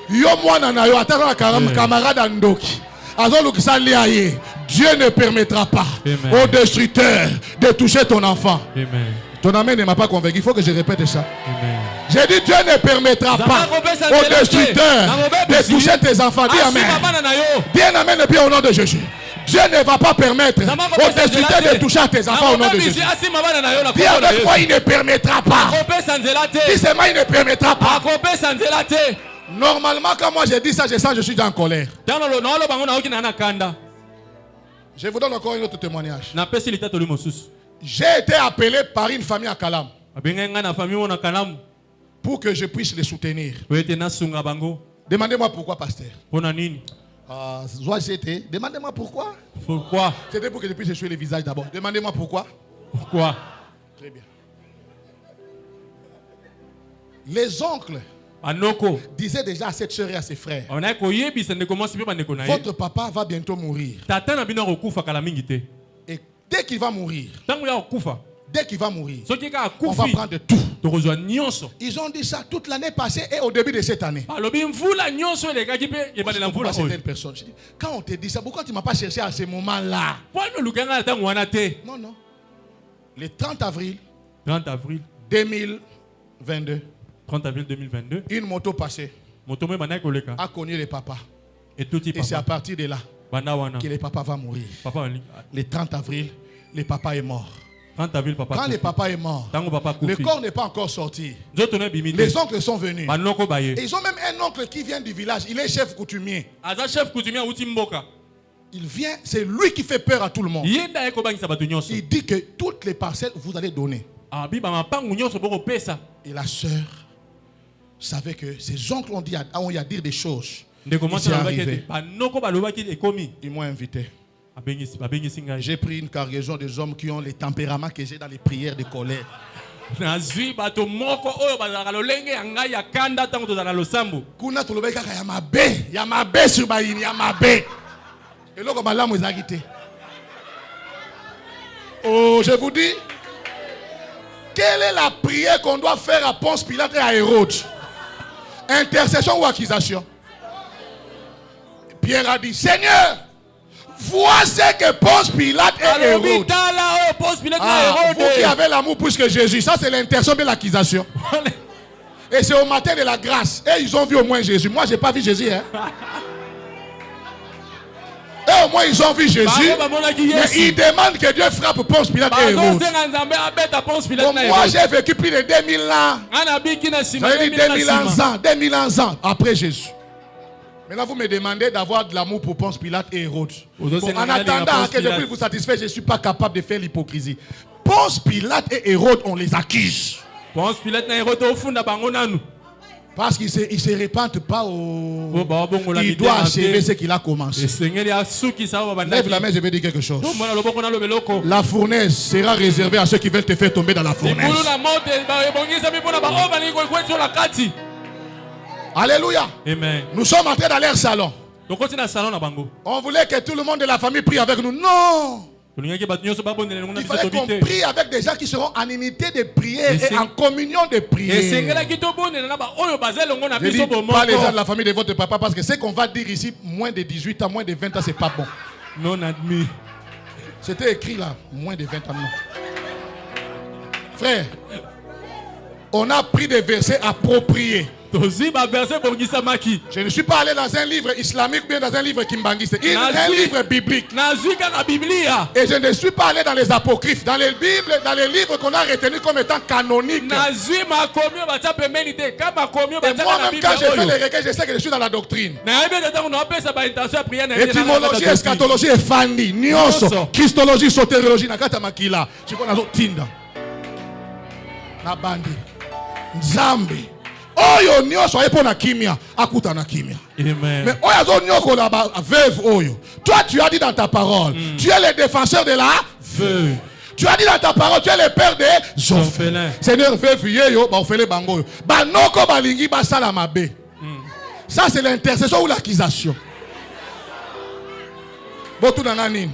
Yo mwana na yo ataka camarade ndoki. Azolukisa liaye. Dieu ne permettra pas aux destructeurs de toucher ton enfant. Amen. Ton amen ne m'a pas convaincu. Il faut que je répète ça. Amen. J'ai dit Dieu ne permettra pas aux destructeurs de toucher tes enfants. Dis Amen. Dis un Amen et puis au nom de Jésus. Dieu ne va pas permettre aux destructeurs de toucher à tes enfants au nom de Jésus. Dis avec moi, il ne permettra pas. Dis seulement, il ne permettra pas. Normalement, quand moi j'ai dit ça, je sens que je suis en colère. Je vous donne encore un autre témoignage. J'ai été appelé par une famille à Kalam pour que je puisse les soutenir. Demandez-moi pourquoi, pasteur. Demandez-moi pourquoi. Pourquoi? C'était pour que je puisse essuyer les visages d'abord. Demandez-moi pourquoi. Pourquoi? Très bien. Les oncles disait déjà à cette sœur et à ses frères, votre papa va bientôt mourir. Et dès qu'il va mourir, on va prendre tout. Ils ont dit ça toute l'année passée et au début de cette année. Quand on te dit ça, pourquoi tu ne m'as pas cherché à ce moment-là? Non, non. Le 30 avril 2022. 30 avril 2022. Une moto passée a cogné le papa. Et c'est à partir de là que le papa va mourir. Le 30 avril, le papa est mort. Quand le papa est mort, le corps n'est pas encore sorti. Les oncles sont venus. Et ils ont même un oncle qui vient du village. Il est chef coutumier. Il vient, c'est lui qui fait peur à tout le monde. Il dit que toutes les parcelles vous allez donner. Et la sœur savait que ses oncles ont eu à dire des choses. Ils m'ont invité. J'ai pris une cargaison des hommes qui ont les tempéraments que j'ai dans les prières de colère. nazwi bato moko oyo bazalaka lolenge ya ngai ya kanda tango tozala losambo. Kuna tolobe kaka ya mabe sur bayini ya mabe. Eloko malamu ezaki te. Oh, je vous dis, quelle est la prière qu'on doit faire à Ponce Pilate et à Hérode? Intercession ou accusation? Pierre a dit, Seigneur, vois ce que Ponce Pilate et Hérode. Vous qui avez l'amour plus que Jésus, ça c'est l'intercession et l'accusation. Et c'est au matin de la grâce. Et ils ont vu au moins Jésus. Moi, je n'ai pas vu Jésus. Hein? Et au moins, ils ont vu Jésus. Mais ils demandent que Dieu frappe Ponce Pilate et Hérode. Moi, j'ai vécu plus de 2000 ans. J'avais dit 2000 ans après Jésus. Maintenant, vous me demandez d'avoir de l'amour pour Ponce Pilate et Hérode. Bon, en attendant que je puisse vous satisfaire, je ne suis pas capable de faire l'hypocrisie. Ponce Pilate et Hérode, on les accuse. Ponce Pilate et Hérode au fond de parce qu'il ne se répand pas il doit achever ce qu'il a commencé. Lève la main, je vais dire quelque chose. La fournaise sera réservée à ceux qui veulent te faire tomber dans la fournaise. Alléluia. Amen. Nous sommes entrés dans leur salon. On voulait que tout le monde de la famille prie avec nous. Non. Il fallait qu'on prie avec des gens qui seront en unité de prière et en communion de prière. Je dis pas les gens de la famille de votre papa parce que ce qu'on va dire ici, moins de 18 ans, moins de 20 ans, c'est pas bon. Non admis. C'était écrit là, moins de 20 ans. Non. Frère, on a pris des versets appropriés. Je ne suis pas allé dans un livre islamique ou bien dans un livre kimbangiste. Un livre biblique. Et je ne suis pas allé dans les apocryphes, dans les Bibles, dans les livres qu'on a retenus comme étant canoniques. Et moi-même, quand je fais les requêtes, je sais que je suis dans la doctrine. Étymologie, eschatologie et fandi. Nyoso, christologie, sotériologie, nakata makila. Tu connais tinda. Nabandi. Nzambi. Oyo nyoso ayepo na kimia, akuta na kimia. Mais oyo nyoko la veuve oyo. Toi tu as dit dans ta parole, tu es le défenseur de la veuve. Tu as dit dans ta parole, tu es le père des orphelins. Seigneur veuve yeyo, ba ofele bango. Ba noko balingi ba sala mabe. Ça c'est l'intercession ou l'accusation. Botou nanani.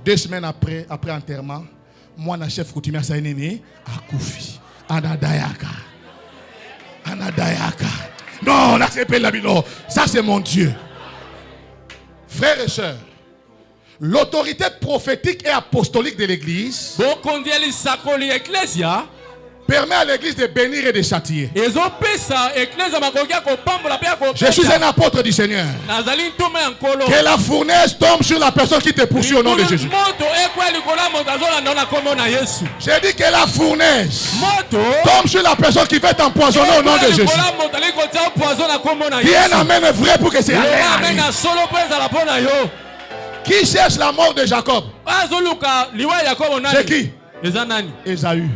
2 semaines après enterrement, moi na chef coutumier sa nene akufi. Anadayaka. Anadayaka. Non, là c'est pas la Bible. Ça c'est mon Dieu. Frères et sœurs, l'autorité prophétique et apostolique de l'église permet à l'église de bénir et de châtier. Je suis un apôtre du Seigneur. Que la fournaise tombe sur la personne qui te poursuit au nom de Jésus. J'ai dit que la fournaise tombe sur la personne qui veut t'empoisonner au nom de Jésus. Bien amène vrai pour que c'est amen. Qui cherche la mort de Jacob? C'est qui? Ésaü.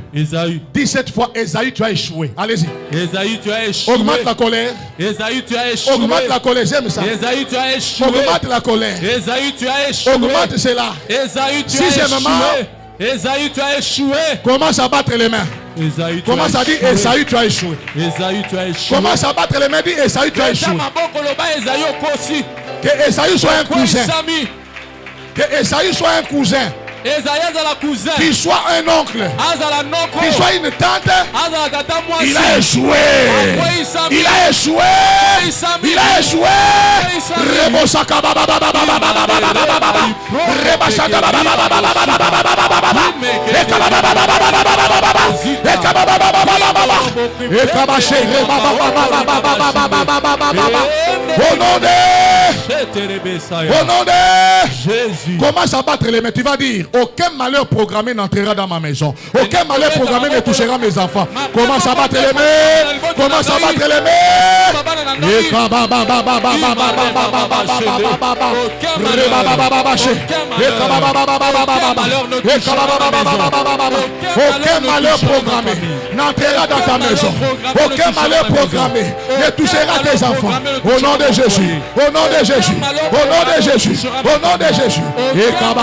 17 fois, Ésaü, tu as échoué. Allez-y. Ésaü, tu as échoué. Augmente la colère. Ésaü, tu as échoué. Augmente la colère, j'aime ça. Ésaü, tu as échoué. Augmente la colère. Ésaü, tu as échoué. Augmente cela. Ésaü, tu as échoué. Ésaü, tu as échoué. Commence à battre les mains. Ésaü, tu commence à dire Ésaü, tu as échoué. Ésaü, tu as échoué. Commence à battre les mains, dis Ésaü, tu as échoué. Que Ésaü soit un cousin. Que Ésaü soit un cousin. Qu'il soit un oncle, qu'il soit une tante, il a échoué. Il a échoué. Il a échoué. Au nom de Jésus. Commence à battre les mains. Tu vas dire aucun malheur programmé n'entrera dans ma maison. Aucun malheur programmé ne touchera mes enfants. Commence à battre les mains. Commence à battre les mains. Aucun malheur programmé n'entrera dans ta maison. Aucun malheur programmé ne touchera tes enfants. Au nom de Jésus. Au nom de de Jésus. Au nom de Jésus. Au nom de Jésus. Aucun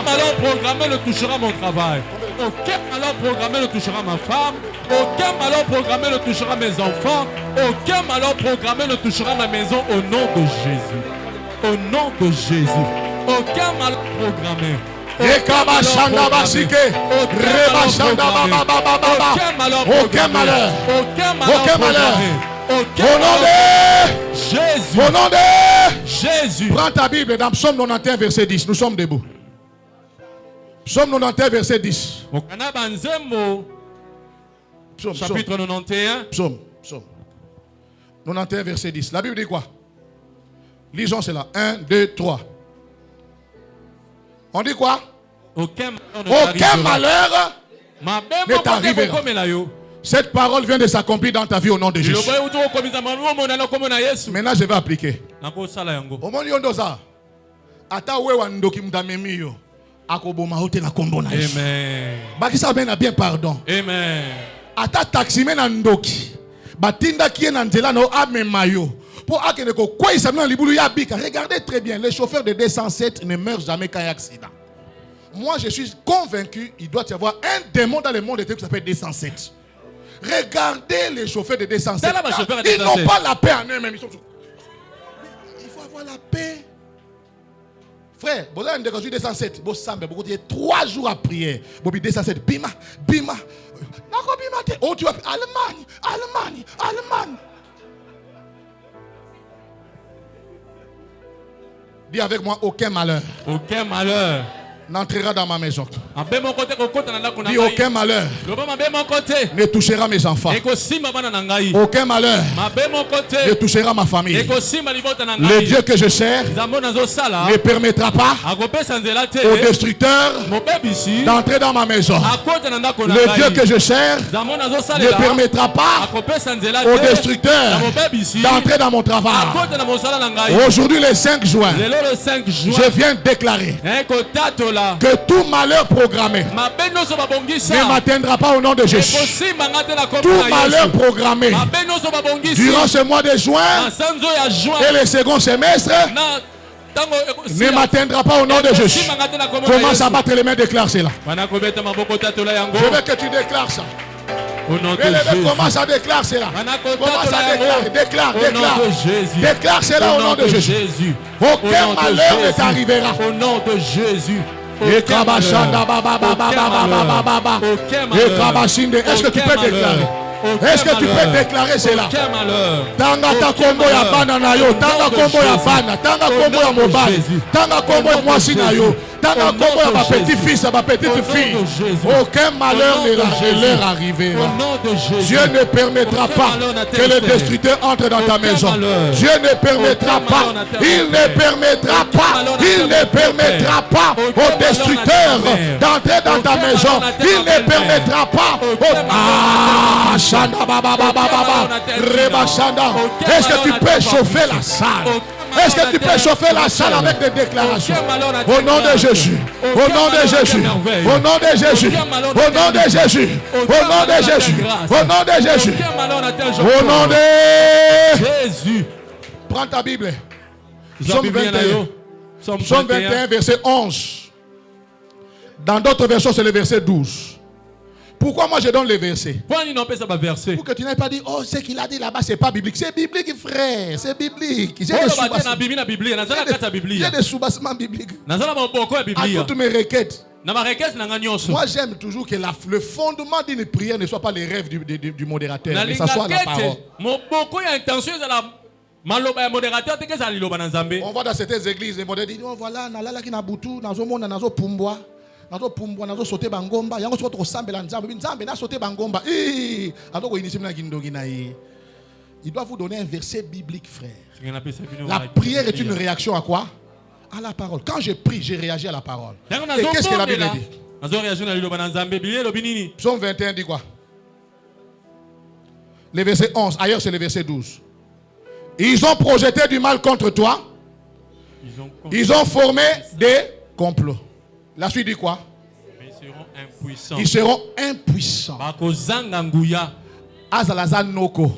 malheur programmé ne touchera mon travail. Aucun malheur programmé ne touchera ma femme. Aucun malheur programmé ne touchera mes enfants. Aucun malheur programmé ne touchera ma maison au nom de Jésus. Au nom de Jésus. Aucun malheur programmé. Aucun malheur. Aucun malheur. Au nom de Jésus. Au nom de Jésus. Prends ta Bible dans Psaume 91 verset 10. Nous sommes debout. Psaume 91 verset 10. Psaume, chapitre 91. Psaume 91 verset 10. La Bible dit quoi? Lisons cela. 1, 2, 3. On dit quoi? Aucun malheur ne t'arrivera. Cette parole vient de s'accomplir dans ta vie au nom de Jésus. Maintenant, je vais appliquer. Au monde yondoza, ata wewa ndoki mdamemi yo, akoboma hote na kombo na Yesu. Amen. Bakisa bena bien pardon. Amen. Ata taxime na ndoki, batinda kie na nzela no amema yo. Pour akene ko kwa isami libulu ya bika. Regardez très bien, les chauffeurs de 207 ne meurent jamais quand il y a accident. Moi, je suis convaincu, il doit y avoir un démon dans le monde qui s'appelle 207. Regardez les chauffeurs de 207. Ils n'ont pas la paix en eux-mêmes. Il faut avoir la paix. Frère, vous avez un 207. Vous avez 3 jours à prier. Vous avez 207. Bima, bima. Oh, tu vas Allemagne, Allemagne, Allemagne. Dis avec moi, aucun malheur. Aucun malheur n'entrera dans ma maison. Dis aucun malheur ne touchera mes enfants. Aucun malheur ne touchera ma famille. Le Dieu que je sers ne permettra pas au destructeur d'entrer dans ma maison. Le Dieu que je sers ne permettra pas au destructeur d'entrer dans mon travail. Aujourd'hui le 5 juin, je viens déclarer que tout malheur programmé ne m'atteindra pas au nom de Jésus. Tout malheur programmé durant ce mois de juin et le second semestre ne m'atteindra pas au nom de Jésus. Commence à battre les mains, déclare cela. Je veux que tu déclares ça. Commence à déclarer cela. Commence à déclarer. Déclare cela au nom de Jésus. Aucun malheur ne t'arrivera. Au nom de Jésus. Est-ce que tu peux déclarer? Est-ce que tu peux déclarer cela? Tanga ta kombo ya bana na yo, tanga kombo ya bana, tanga kombo ya mobali, tanga kombo ya mwasi na yo, tanga kombo ya ma petit-fils, ma petite-fille. Aucun malheur ne leur arrivera. Dieu ne permettra pas que le destructeur entre dans ta maison. Dieu ne permettra pas, il ne permettra pas, il ne permettra pas au destructeur d'entrer dans ta maison. Il ne permettra pas au... Est-ce que tu peux chauffer la salle? Est-ce que tu peux chauffer la salle avec des déclarations? Au nom de Jésus, au nom de Jésus, au nom de Jésus, au nom de Jésus, au nom de Jésus, au nom de Jésus, au nom de Jésus. Prends ta Bible. Psaume 21. Psaume 21, verset 11. Dans d'autres versions, c'est le verset 12. Pourquoi moi je donne les versets? Pour que tu n'aies pas dit, oh, ce qu'il a dit là-bas, c'est pas biblique. C'est biblique, frère. C'est biblique. J'ai des soubassements bibliques. À toutes mes requêtes. Moi j'aime toujours que le fondement d'une prière ne soit pas les rêves du modérateur, mais ça soit la parole. On voit dans certaines églises, les modèles disent, oh voilà, nalala ki na butu, nazo mona, nazo pumbwa. Nazo pumbwa, nazo sauter bangomba. Yango soto kosambela nzambe, nzambe na sauter bangomba. Adoko initié na kindogi na yi. Il doit vous donner un verset biblique, frère. La prière est une réaction à quoi? À la parole. Quand je prie, je réagis à la parole. Et qu'est-ce que la Bible dit? Psaume 21 dit quoi? Le verset 11. Ailleurs, c'est le verset 12. Ils ont projeté du mal contre toi. Ils ont formé des complots. La suite dit quoi? Ils seront impuissants. Azalaza noko.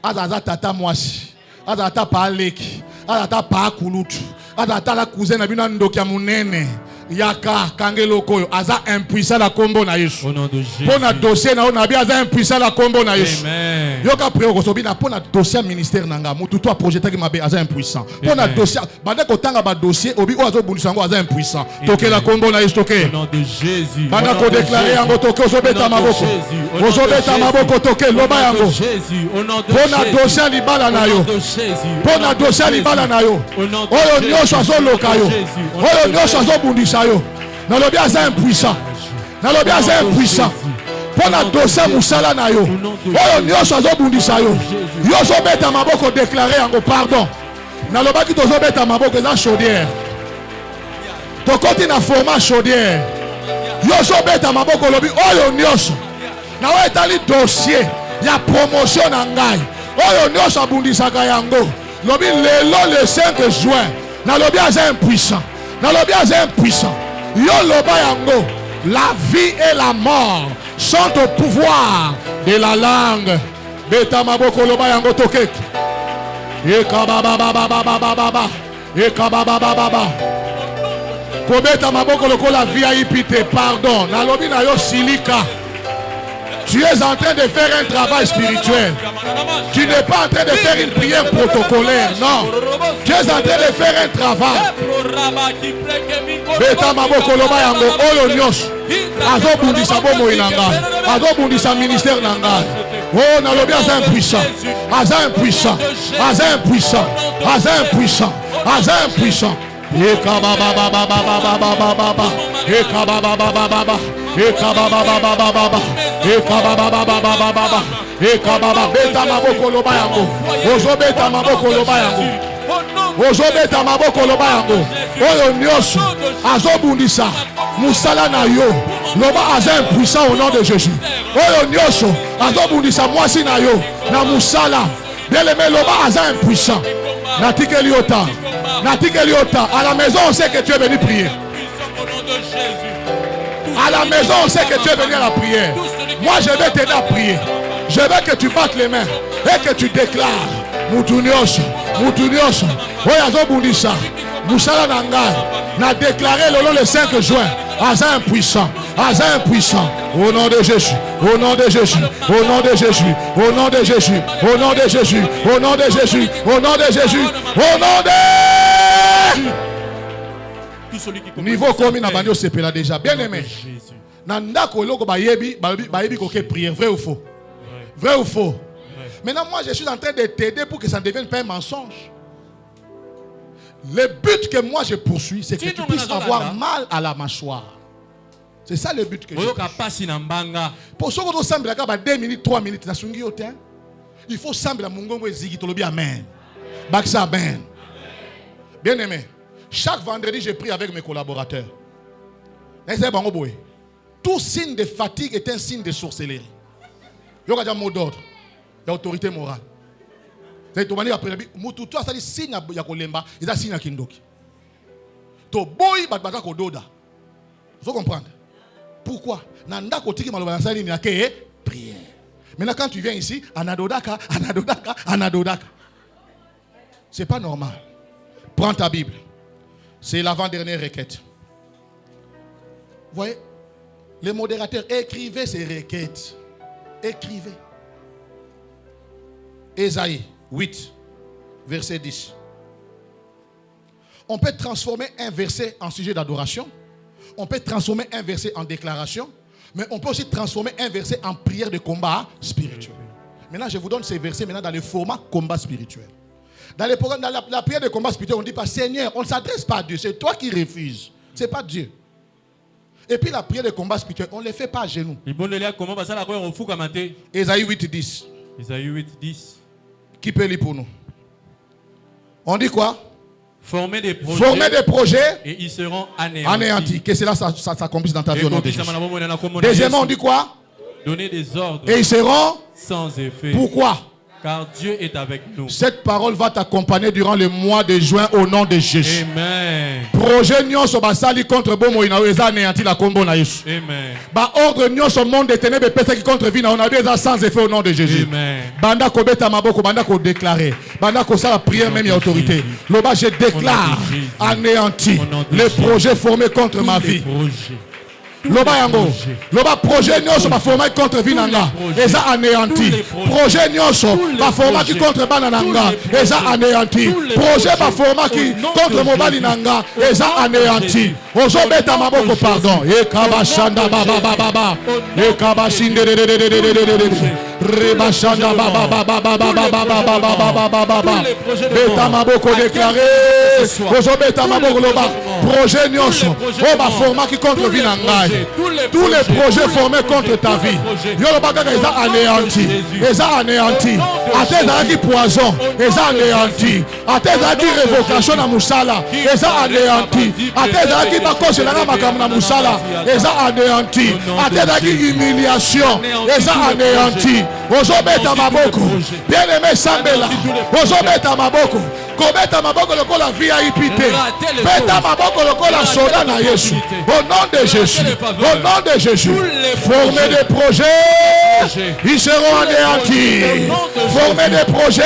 Azaza tata mwasi. Azata pa leki. Azata pa kulutu. Azata la cousine na bina ndokia munene. Yaka kangelo koyo aza impuissant la combo na Yesu. Au nom de Jésus. Pona dossier na ona bi aza impuissant la combo na Yesu. Amen. Yoka preo ko sobina pona dossier ministère nanga mutu to projet ki mabe aza impuissant. Pona dossier bande ko tanga ba dossier obi o azo bundisa ngo aza impuissant. Toke la combo na Yesu toke. Au nom de Jésus. Bande ko déclarer yango toke ozobeta maboko. Ozobeta maboko toke loba yango. Jésus. Au nom de Pona dossier libala na yo. Pona dossier libala na yo. Oyo nyosho azo loka yo. Oyo nyosho azo bundisa yo. Dans le bien, c'est impuissant. Dans le bien, c'est impuissant. Pour la dossier Moussala na yo. Oh, yo so bundisa yo. Yo so beta maboko déclarer en pardon. Dans le bas qui dozo beta maboko za chaudière. To koti na format chaudière. Yo so beta maboko lobi oyo nyosho. Na wa etali dossier ya promotion na ngai. Oyo nyosho abundisa ka yango. Lobi lelo le 5 juin. Dans le bien, c'est impuissant. Dans le bien, c'est impuissant. Yo loba yango, la vie et la mort sont au pouvoir de la langue. Beta maboko loba yango tokek. Eka baba baba baba baba. Eka baba baba baba. Ko beta maboko lokola VIP pardon. Na lobi na yo silika. Tu es en train de faire un travail spirituel. Tu n'es pas en train de faire une prière protocolaire. Non. Tu es en train de faire un travail. Beta maboko loba yango oyo nyos. Azo bundisa bomo inanga. Azo bundisa ministère nanga. Oh na lobi aza impuissant. Aza impuissant. Aza impuissant. Aza impuissant. Aza impuissant. Eka baba baba baba baba baba. Eka baba baba baba. Eka baba baba baba. Eka baba baba baba. Eka baba beta maboko loba yango. Ozo beta maboko loba yango. Ozo beta maboko loba yango. Oyo nyosho azo bundisa musala na yo. Loba aza impuissant au nom de Jésus. Oyo nyosho azo bundisa mwasi na yo. Na musala. Bien-aimé loba aza impuissant. Natikeli ota. Natikeli ota. À la maison on sait que tu es venu prier. À la maison, on sait que tu es venu à la prière. Moi, je vais t'aider à prier. Je veux que tu battes les mains et que tu déclares. Moutounios, Moutounios, Oyazo Bundisa, Moussala Nangai, n'a déclaré le 5 juin. Aza impuissant, Aza impuissant. Au nom de Jésus, au nom de Jésus, au nom de Jésus, au nom de Jésus, au nom de Jésus, au nom de Jésus, au nom de Jésus, au nom de niveau comme na bandio sepela déjà bien aimé. Nanda ko loko bayebi koke prière vrai ou faux? Vrai ou faux? Maintenant moi je suis en train de t'aider pour que ça ne devienne pas un mensonge. Le but que moi je poursuis c'est que tu puisses avoir mal à la mâchoire. C'est ça le but que je poursuis. Pour ce que tu sembles là 2 minutes 3 minutes na sungi yotin. Il faut sembler mongongo ezigi tolobi amen. Baksa amen. Bien aimé. Chaque vendredi, je prie avec mes collaborateurs. Tout signe de fatigue est un signe de sorcellerie. Il y a un mot d'ordre. Il y a autorité morale. Vous comprenez? Pourquoi? Maintenant, quand tu viens ici, anadodaka, anadodaka, anadodaka. C'est pas normal. Prends ta Bible. C'est l'avant-dernière requête. Vous voyez, les modérateurs, écrivez ces requêtes. Écrivez. Ésaïe 8, verset 10. On peut transformer un verset en sujet d'adoration. On peut transformer un verset en déclaration. Mais on peut aussi transformer un verset en prière de combat spirituel. Maintenant, je vous donne ces versets maintenant dans le format combat spirituel. Dans la prière de combat spirituel, on ne dit pas Seigneur, on ne s'adresse pas à Dieu, c'est toi qui refuses, ce n'est pas Dieu. Et puis la prière de combat spirituel, on ne les fait pas à genoux. Ésaïe 8, 10. Ésaïe 8, 10. Qui peut lire pour nous? On dit quoi? Former des projets et ils seront anéantis. Que cela s'accomplisse dans ta vie au nom de Jésus. Deuxièmement, on dit quoi? Donner des ordres et ils seront sans effet. Pourquoi? Car Dieu est avec nous. Cette parole va t'accompagner durant le mois de juin au nom de Jésus. Amen. Projet nyonso basali contre bomo ina eza anéanti la kombo na Yesu. Amen. Ba ordre nyonso monde des ténèbres pesa qui contre vie na on a déjà sans effet au nom de Jésus. Amen. Banda ko beta maboko banda ko déclarer. Banda ko ça la prière même et autorité. Loba je déclare anéanti les projets formés contre ma vie. Loba yango, loba projet nyonso ba forma contre vie nanga, eza anéanti. Projet nyonso ba forma qui contre bana nanga, eza anéanti. Projet ba forma qui contre mobali nanga, eza anéanti. Ozo beta maboko pardon. E kabashanda baba baba. E kabashinde rebashanda baba baba baba baba. Beta maboko déclaré. Ozo beta maboko loba. Projet nyonso, o ba forma qui contre vie nanga. Tous les projets formés contre ta vie, ils ont anéanti. Ils ont anéanti. À tes qui poison, ils ont anéanti. À tes qui révocation à Moussala, ils ont anéanti. À tes qui bakose la makam na Moussala, ils ont anéanti. À tes qui humiliation, ils ont anéanti. Ozobeta maboko, bien aimé Sambela, ozobeta maboko. Kobeta maboko lokola VIP. Beta maboko lokola soda na Yesu. Au nom de Jésus. Au nom de Jésus. Former des projets, ils seront anéantis. Former des projets,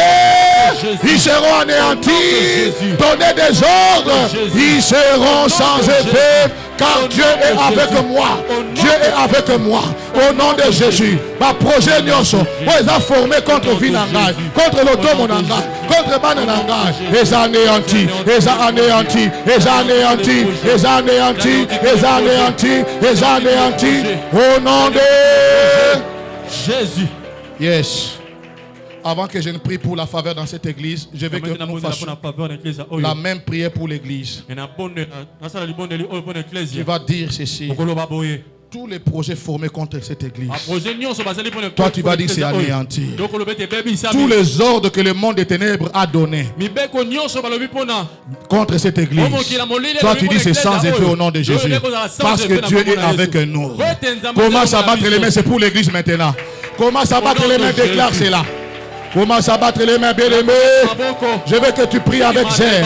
ils seront anéantis. Donner des ordres, ils seront sans effet. Car Dieu est avec moi. Dieu est avec moi. Au nom de Jésus. Ma projet nyonso. Ils ont formé contre Vinanga, contre l'automonanga, contre Banananga. Ils ont anéanti. Ils ont anéanti. Ils ont anéanti. Ils ont anéanti. Ils ont anéanti. Ils ont anéanti. Au nom de Jésus. Yes. Avant que je ne prie pour la faveur dans cette église, je veux que nous fassions la même prière pour l'église. Tu vas dire ceci. Tous les projets formés contre cette église, toi tu vas dire c'est anéanti. Tous les ordres que le monde des ténèbres a donnés contre cette église, toi tu dis c'est sans effet au nom de Jésus. Parce que Dieu est avec nous. Commence à battre les mains, c'est pour l'église maintenant. Commence à battre les mains, déclare cela. Commence à battre les mains, bien-aimés. Je veux que tu pries avec zèle.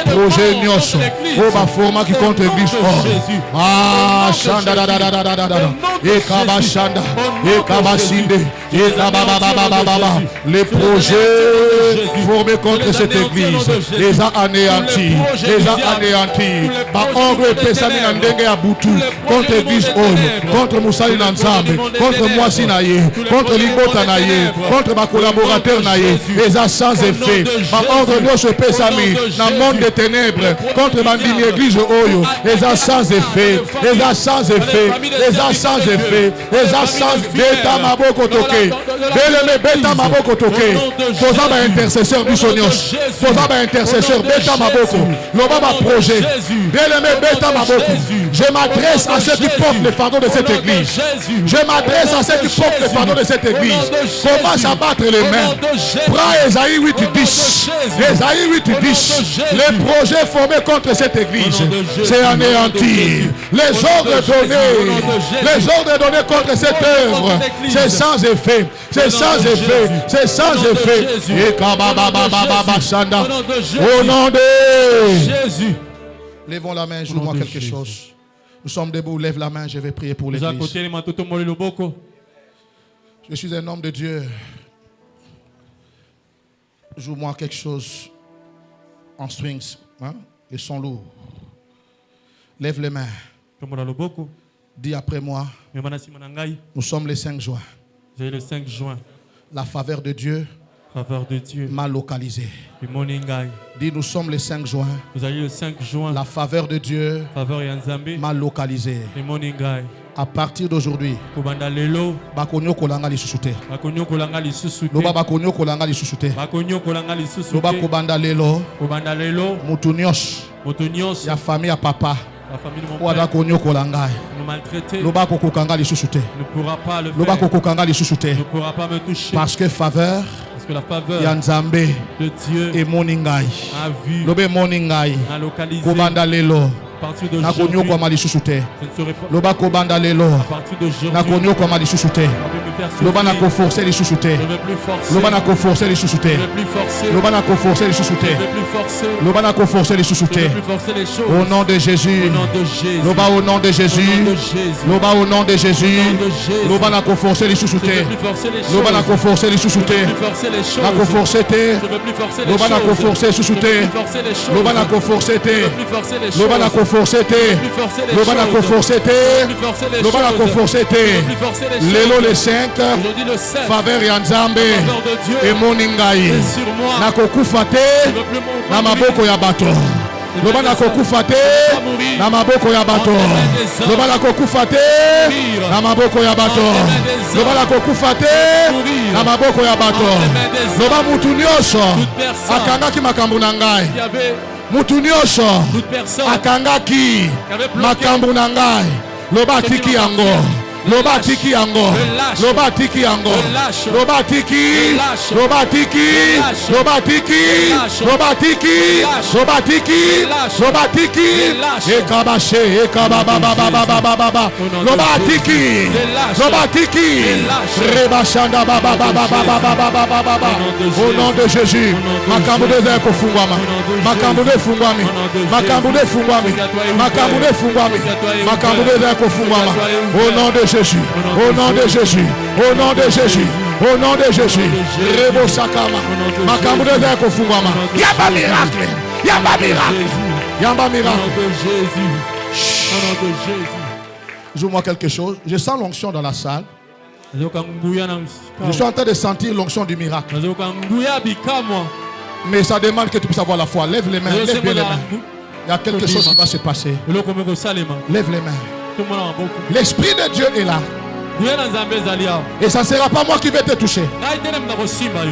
Projet nyonso, o ba forma qui contre l'église. Ah, chanda da da da da da da. Ekabashanda, ekabasinde, ekababababababa. Les projets formés contre cette église, les a anéantis, les a anéantis. Ba ongwe pesami na ndenge ya butu contre l'église contre Moussali Nanzambe, contre moi Sinaye, contre Libota Naye, contre ma collaborateur Naye, les a sans effet. Ba ordre nyonso pesami na monde des ténèbres contre bandini église oyo, les a sans effet, les a sans effet, les a sans effet, les a sans beta maboko toke, beleme beta maboko toke, toza ba intercesseur du sonios, toza ba intercesseur beta maboko, loba ba projet, beleme beta maboko. Je m'adresse à ceux qui portent le fardeau de cette église. Je m'adresse à ceux qui portent le fardeau de cette église. Commence à battre les mains. Prends Esaïe 8:10. Esaïe 8:10. Les projets formés contre cette église, c'est anéanti. Les ordres donnés contre cette œuvre, c'est sans effet. C'est sans effet. C'est sans effet. Au nom de Jésus. Lèvons la main, joue-moi quelque chose. Nous sommes debout, lève la main, je vais prier pour l'église. Je suis un homme de Dieu. Joue-moi quelque chose en strings, hein? Les sons lourds. Lève les mains. Dis après moi. Nous sommes le 5 juin. Le 5 juin. La faveur de Dieu m'a localisé. Dis nous sommes le 5 juin. La faveur de Dieu m'a localisé. À partir d'aujourd'hui, bakonyo kolanga lisusu. Loba bakonyo kolanga lisusu. Loba kobanda lelo. Mutu nyos. Ya famille à papa. Wada konyo kolanga. nous maltraiter, ne pourra pas le faire, ne pourra pas me toucher. Parce que faveur, la faveur de Dieu et moningai, a vu, a localisé. Kobanda lelo. À partir d'aujourd'hui, je ne serai pas. Loba kobanda lelo. À partir d'aujourd'hui, Loba na ko forcer les chouchouter. Je ne vais plus forcer. Loba na ko forcer les chouchouter. Je ne vais plus forcer. Loba na ko forcer les Je chouchouter. ne vais plus forcer. Loba na ko forcer les Je ne chouchouter. vais plus forcer les choses. Au nom de Jésus. Au nom de Jésus. Loba au nom de Jésus. Loba au nom de Jésus. Loba na ko forcer les Je ne chouchouter. vais plus forcer les choses. Loba na ko forcer les Je ne chouchouter. vais plus forcer les choses. Na ko forcer te. Je ne vais plus forcer les Loba na ko choses. forcer les chouchouter. Je ne vais plus forcer les choses. Loba na ko forcer te. Je ne vais plus forcer les choses. Loba na ko forcer te. Je ne vais plus forcer les Loba na ko choses. forcer te. Je ne vais plus forcer les Loba na ko choses. forcer te. Je ne vais plus forcer les choses. Lelo le 5. Aujourd'hui le 7. Faveur ya Nzambe. Faveur de Dieu. Et moningai. C'est sur moi. Na kokufa te. Je ne veux plus mourir. Na maboko ya bato. Loba na kokufa te. Na maboko ya bato. Loba na kokufa te. Na maboko ya bato. Loba na kokufa te. Na maboko ya bato. Loba mutu nyonso akangaki makambo na ngai. Mutu nyonso akangaki makambo na ngai. Loba tiki yango. Loba tiki yango. Loba tiki yango. Loba tiki. Loba tiki. Loba tiki. Loba tiki. Loba tiki. Loba tiki. Ekabashe. Ekabababababababa. Loba tiki. Loba tiki. Rebashanda bababababababababa. Au nom de Jésus. Makambo de zeko fungwama. Makambo de fungwami. Makambo de fungwami. Makambo de fungwami. Makambo de zeko fungwama. Au nom de Jésus, au nom de Jésus, au nom de Jésus, au nom de Jésus. Rebo Sakama, Makambo de Zeko Fungwama. Yamba miracle, Yamba miracle, Yamba miracle. Au nom de Jésus, au nom de Jésus. Joue-moi quelque chose. Je sens l'onction dans la salle. Je suis en train de sentir l'onction du miracle. Mais ça demande que tu puisses avoir la foi. Lève les mains, lève bien les mains. Il y a quelque chose qui va se passer. Lève les mains. L'Esprit de Dieu est là. Et ça ne sera pas moi qui vais te toucher.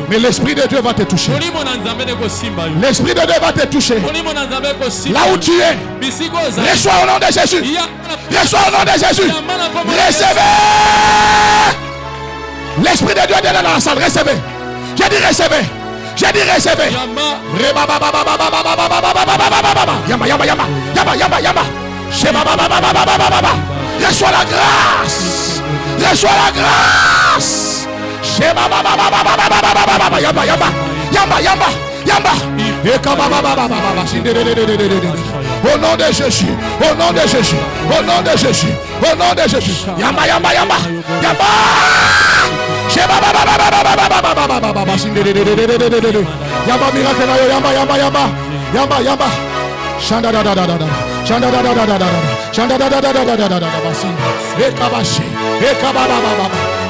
Mais l'Esprit de Dieu va te toucher. L'Esprit de Dieu va te toucher. Là où tu es. Reçois au nom de Jésus. Reçois au nom de Jésus. Recevez. L'Esprit de Dieu est dans la salle. Recevez. J'ai dit recevez. J'ai dit recevez. Yamba, yamba, yamba. Yamba, yamba, yamba. Reçois la grâce. Reçois la grâce. Yamba, yamba. Yamba, yamba. Yamba. Au nom de Jésus. Au nom de Jésus. Au nom de Jésus. Au nom de Jésus. Yamba, yamba, yamba. Yamba. Yamba miracle. Yamba, yamba, yamba. Yamba, yamba. Shanda da da da da da. Shanda da da da da da. Shanda da da da da da da da. Ekabashi. Ekababa.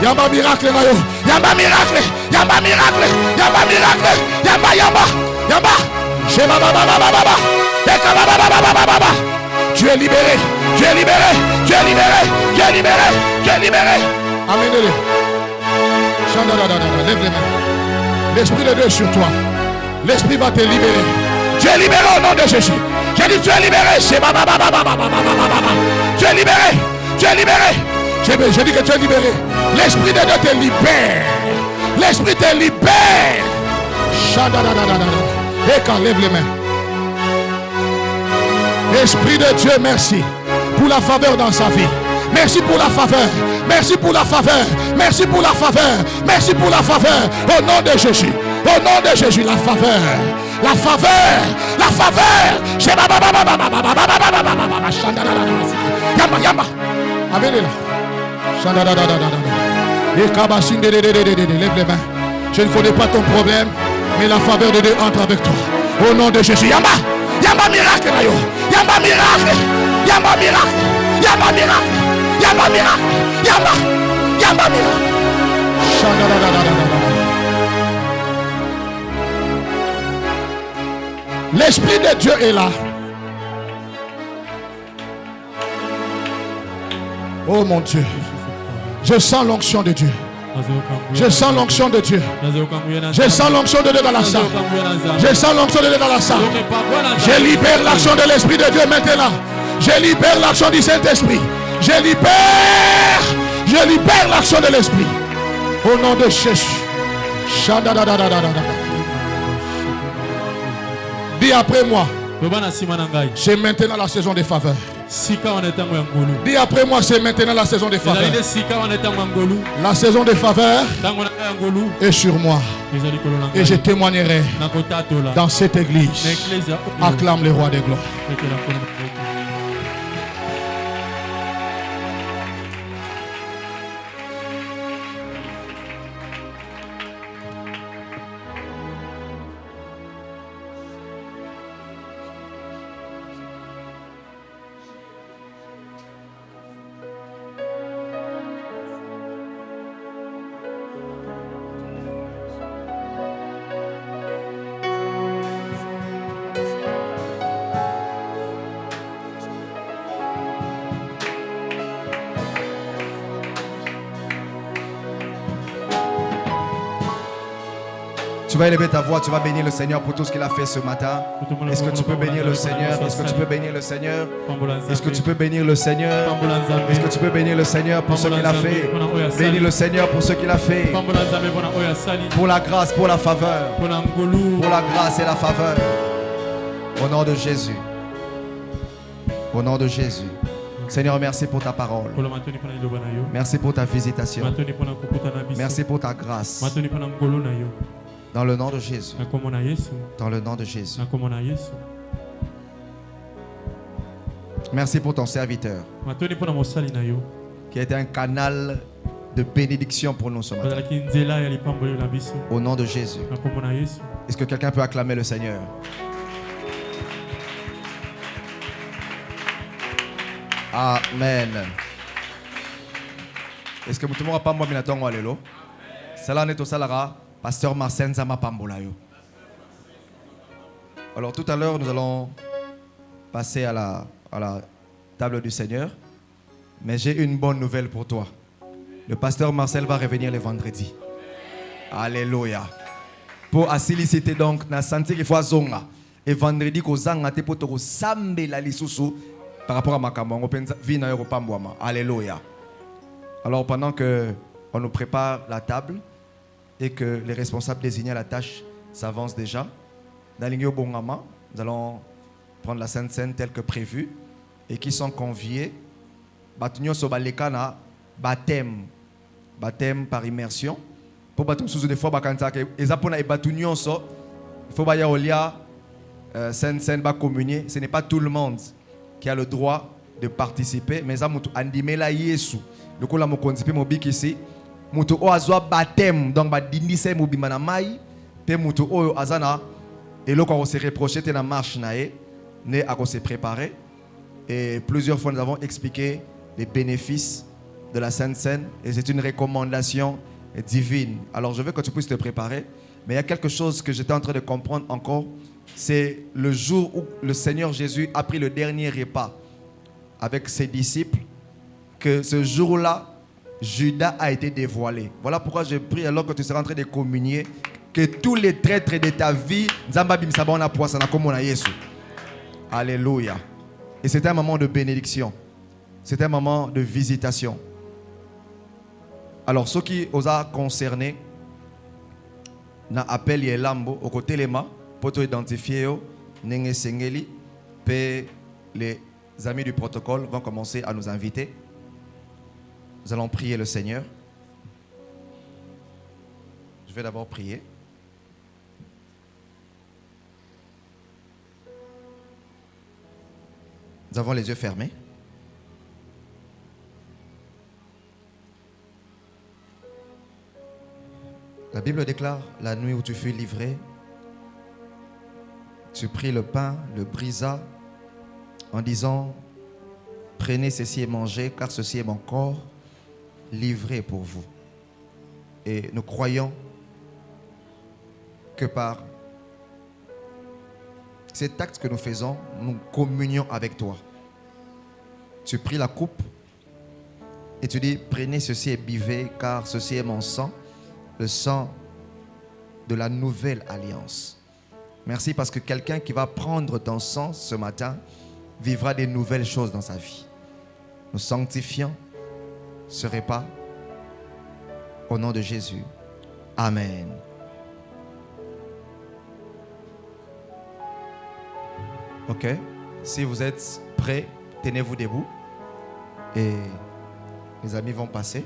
Yamba miracle na yo. Yamba miracle. Yamba miracle. Yamba miracle. Yamba yamba. Yamba. Sheba baba baba baba. Ekababa. Tu es libéré. Tu es libéré. Tu es libéré. Tu es libéré. Tu es libéré. Amenez-le. Shanda da da da. Lève les mains. L'Esprit de Dieu est sur toi. L'Esprit va te libérer. Tu es libéré au nom de Jésus. J'ai dit tu es libéré. Tu es libéré. Tu es libéré. J'ai dit que tu es libéré. L'Esprit de Dieu te libère. L'Esprit te libère. Et quand lève les mains. Esprit de Dieu, merci pour la faveur dans sa vie. Merci pour la faveur. Merci pour la faveur. Merci pour la faveur. Merci pour la faveur. Au nom de Jésus. Au nom de Jésus, la faveur. La faveur. La faveur. Yamba, yamba. Amenez-la. Lève les mains. Je ne connais pas ton problème, mais la faveur de Dieu entre avec toi. Au nom de Jésus. Yamba. Yamba miracle. Yamba miracle. Yamba miracle. Yamba miracle. Yamba miracle. Yamba. Yamba miracle. L'Esprit de Dieu est là. Oh mon Dieu. Je sens l'onction de Dieu. Je sens l'onction de Dieu. Je sens l'onction de Dieu dans la salle. Je sens l'onction de Dieu dans la salle. Je libère l'action de l'Esprit de Dieu maintenant. Je libère l'action du Saint-Esprit. Je libère l'action de l'esprit. Au nom de Jésus. Dis après moi. C'est maintenant la saison des faveurs. Dis après moi, c'est maintenant la saison des faveurs. La saison des faveurs est sur moi. Et je témoignerai dans cette église. Acclame le roi des gloires. Tu vas élever ta voix, tu vas bénir le Seigneur pour tout ce qu'il a fait ce matin. Est-ce que tu peux bénir le Seigneur? Est-ce que tu peux bénir le Seigneur? Est-ce que tu peux bénir le Seigneur? Est-ce que tu peux bénir le Seigneur pour ce qu'il a fait? Bénis le Seigneur pour ce qu'il a fait. Pour la grâce, pour la faveur. Pour la grâce et la faveur. Au nom de Jésus. Au nom de Jésus. Seigneur, merci pour ta parole. Merci pour ta visitation. Merci pour ta grâce. Dans le nom de Jésus. Dans le nom de Jésus. Merci pour ton serviteur qui a été un canal de bénédiction pour nous ce matin. Au nom de Jésus. Est-ce que quelqu'un peut acclamer le Seigneur? Amen. Est-ce que tout le monde pas moi minatongo alelo? Cela n'est au salara. Pasteur Marcel Zama Pambolayo. Alors tout à l'heure, nous allons passer à la table du Seigneur. Mais j'ai une bonne nouvelle pour toi. Le pasteur Marcel va revenir le vendredi. Alléluia. Pour assoliciter donc, na santé qu'il faut zonga. Et vendredi, ko zanga te poto ko sambe la lisusu par rapport à Makambo. Alléluia. Alors pendant que on nous prépare la table, et que les responsables désignés à la tâche s'avancent déjà, dans l'Igno Bongama, nous allons prendre la Sainte Seine telle que prévue et qui sont conviés. Batunyo Sobalekana, baptême par immersion. Pour baptême sous des fois, bakantake, et zapona et batunyo so, il faut baya olia Sainte Seine ba communier. Ce n'est pas tout le monde qui a le droit de participer, mais ça mutu andimela Yesu. Le coup la mo konzipe mo bikisi. Mutu o azwa baptême donc ba dindise mo bimana mai pe mutu o azana et là quand on s'est reproché te na marche nae né à qu'on s'est préparé et plusieurs fois nous avons expliqué les bénéfices de la Sainte Seine et c'est une recommandation divine. Alors je veux que tu puisses te préparer, mais il y a quelque chose que j'étais en train de comprendre encore, c'est le jour où le Seigneur Jésus a pris le dernier repas avec ses disciples, que ce jour-là Judas a été dévoilé. Voilà pourquoi je prie alors que tu seras en train de communier que tous les traîtres de ta vie, alléluia. Et c'est un moment de bénédiction. C'est un moment de visitation. Alors ceux qui os a concernés, na appel yelambo au côté lema pour te identifier nenge sengeli, puis les amis du protocole vont commencer à nous inviter. Nous allons prier le Seigneur. Je vais d'abord prier. Nous avons les yeux fermés. La Bible déclare, la nuit où tu fus livré, tu pris le pain, le brisa, en disant, prenez ceci et mangez, car ceci est mon corps, livré pour vous. Et nous croyons que par cet acte que nous faisons, nous communions avec toi. Tu pris la coupe et tu dis, prenez ceci et buvez, car ceci est mon sang, le sang de la nouvelle alliance. Merci parce que quelqu'un qui va prendre ton sang ce matin vivra des nouvelles choses dans sa vie. nous sanctifions ce repas au nom de Jésus. Amen. Ok, si vous êtes prêts, tenez-vous debout et les amis vont passer.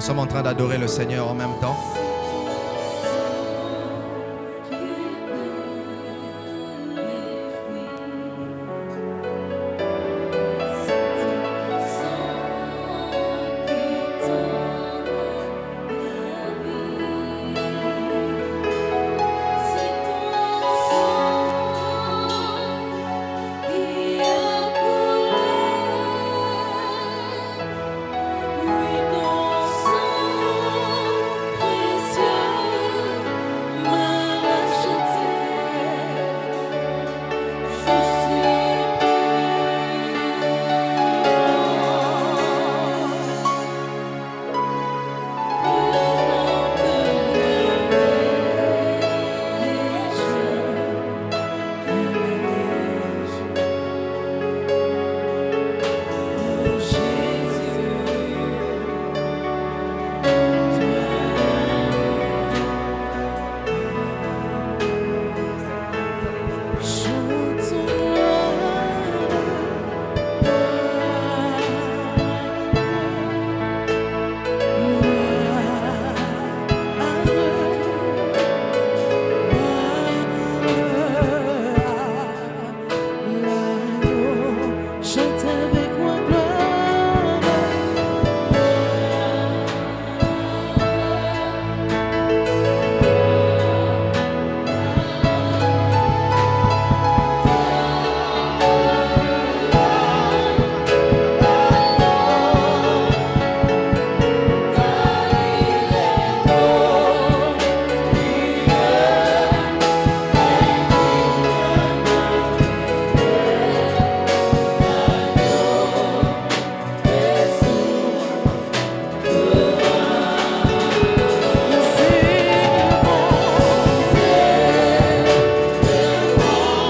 Nous sommes en train d'adorer le Seigneur en même temps.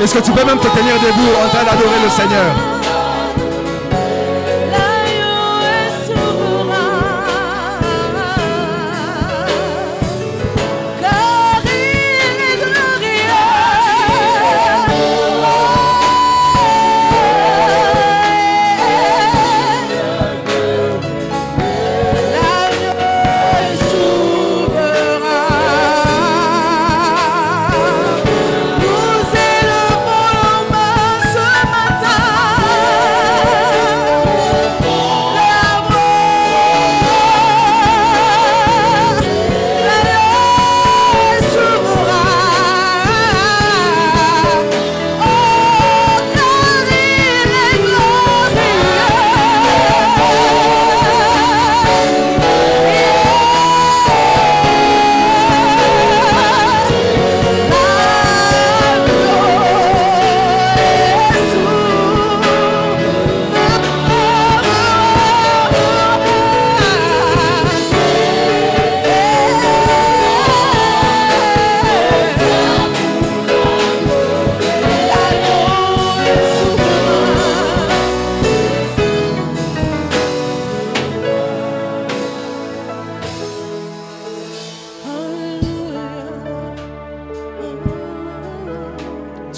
Est-ce que tu peux même te tenir debout en train d'adorer le Seigneur?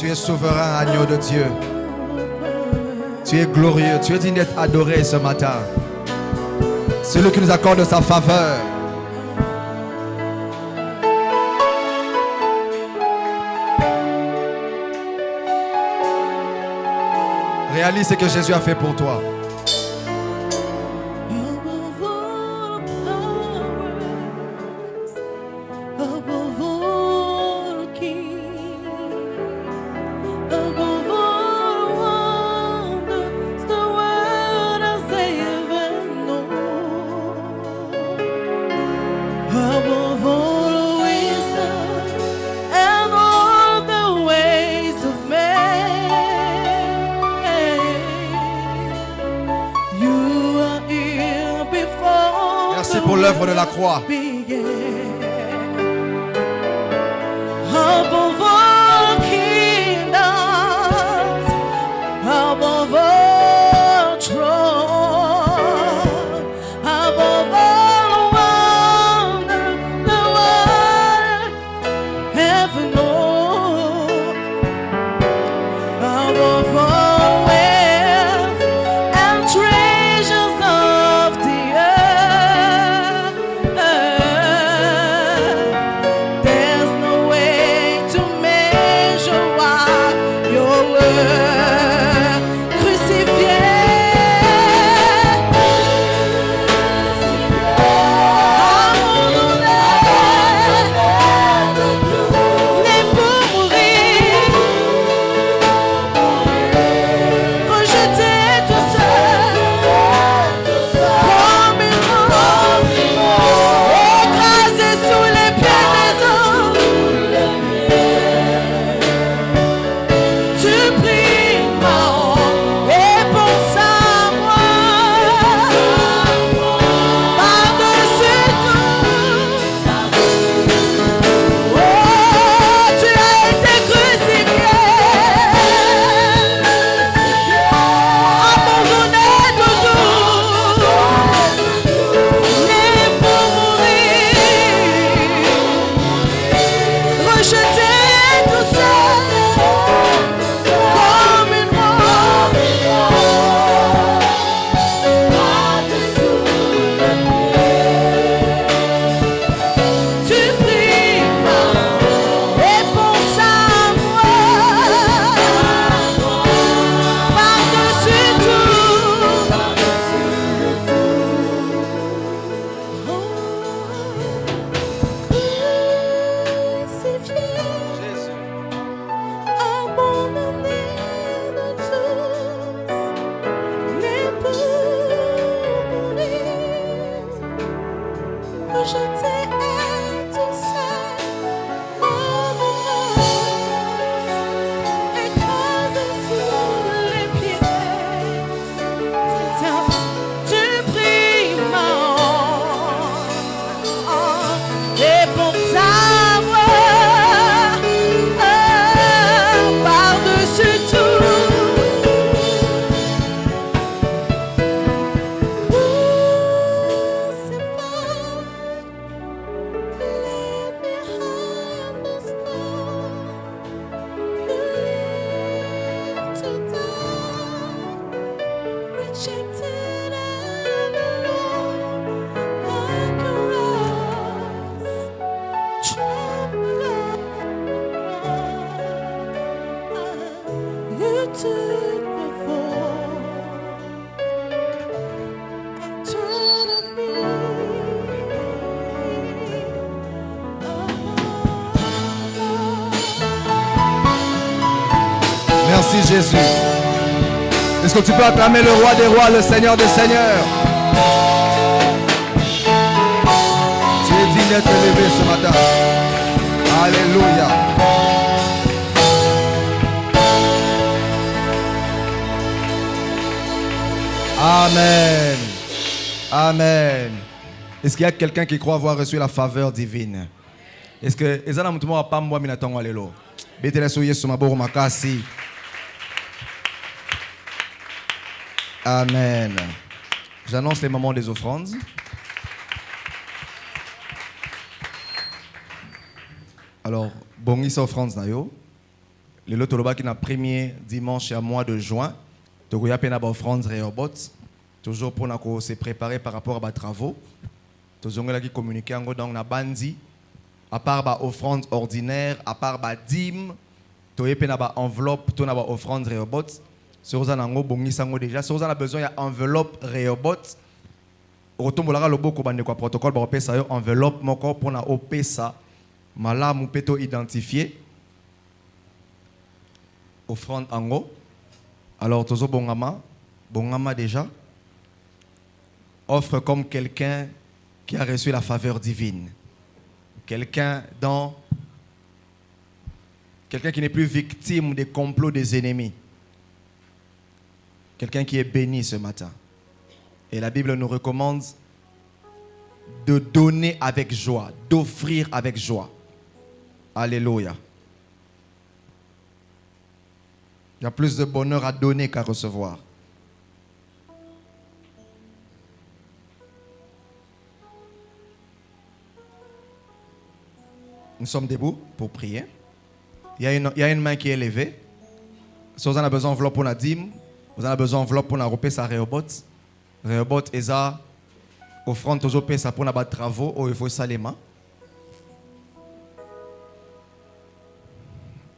Tu es souverain, agneau de Dieu. Tu es glorieux. Tu es digne d'être adoré ce matin. Celui qui nous accorde sa faveur. Réalise ce que Jésus a fait pour toi. l'œuvre de la croix. Above all kingdoms, above all thrones, above all wonder the world ever known, above all wealth and treasures of the earth. There's no way to measure what your word crucifié. Abandonné pour mourir, rejeté tout seul, comme une mort, écrasé sous les pieds des hommes. Tu pries ma honte et pense à moi, par-dessus tout. Oh, tu as été crucifié, abandonné de tout, né pour mourir, rejeté tout seul, comme une mort, tu pries ma et pense à moi, par-dessus tout. Crucifié, abandonné de tous, né pour mourir, rejeté et tout seul, comme une rose, écrasé sous les pieds. Tu pries ma honte et pour savoir par-dessus tout. Let me hide the storm. You live to die, rejected and alone, like a rose, trembling. You took the fall and turned of me. Merci Jésus. Est-ce que tu peux acclamer le roi des rois, le Seigneur des seigneurs? Tu es digne d'être élevé ce matin. Alléluia. Amen. Amen. Est-ce qu'il y a quelqu'un qui croit avoir reçu la faveur divine? Est-ce que ezana mutu moko pambwa minatongo lelo? Betela so Yesu maboko makasi. Amen. J'annonce les moments des offrandes. Alors, bongisa offrandes na yo. Le lot tolobaki na premier dimanche à mois de juin. Tokoya pena ba offrandes Rehoboth. Toujours pour se préparer par rapport à ba travaux. Tozongela ki communiquer ngo donc na bandi. À part ba offrande ordinaire, à part ba dîme, toye pena ba enveloppe, to na ba offrande Rehoboth. Si vous avez déjà, si vous avez besoin d'enveloppe Rehoboth, rotombolaka loboko bande kwa protocole ba opesa yo enveloppe moko pour na opesa malamu peto identifier offrande ango. Alors tozo bongama déjà offre comme quelqu'un qui a reçu la faveur divine. Quelqu'un qui n'est plus victime des complots des ennemis. Quelqu'un qui est béni ce matin. Et la Bible nous recommande de donner avec joie, d'offrir avec joie. Alléluia. Il y a plus de bonheur à donner qu'à recevoir. Nous sommes debout pour prier. Il y a une main qui est levée. Si vous en avez besoin d'enveloppe pour la dîme, vous en avez besoin d'enveloppe pour la repère sa Rehoboth. Rehoboth et ça, offrande toujours payer ça pour la travaux où il faut ça les mains.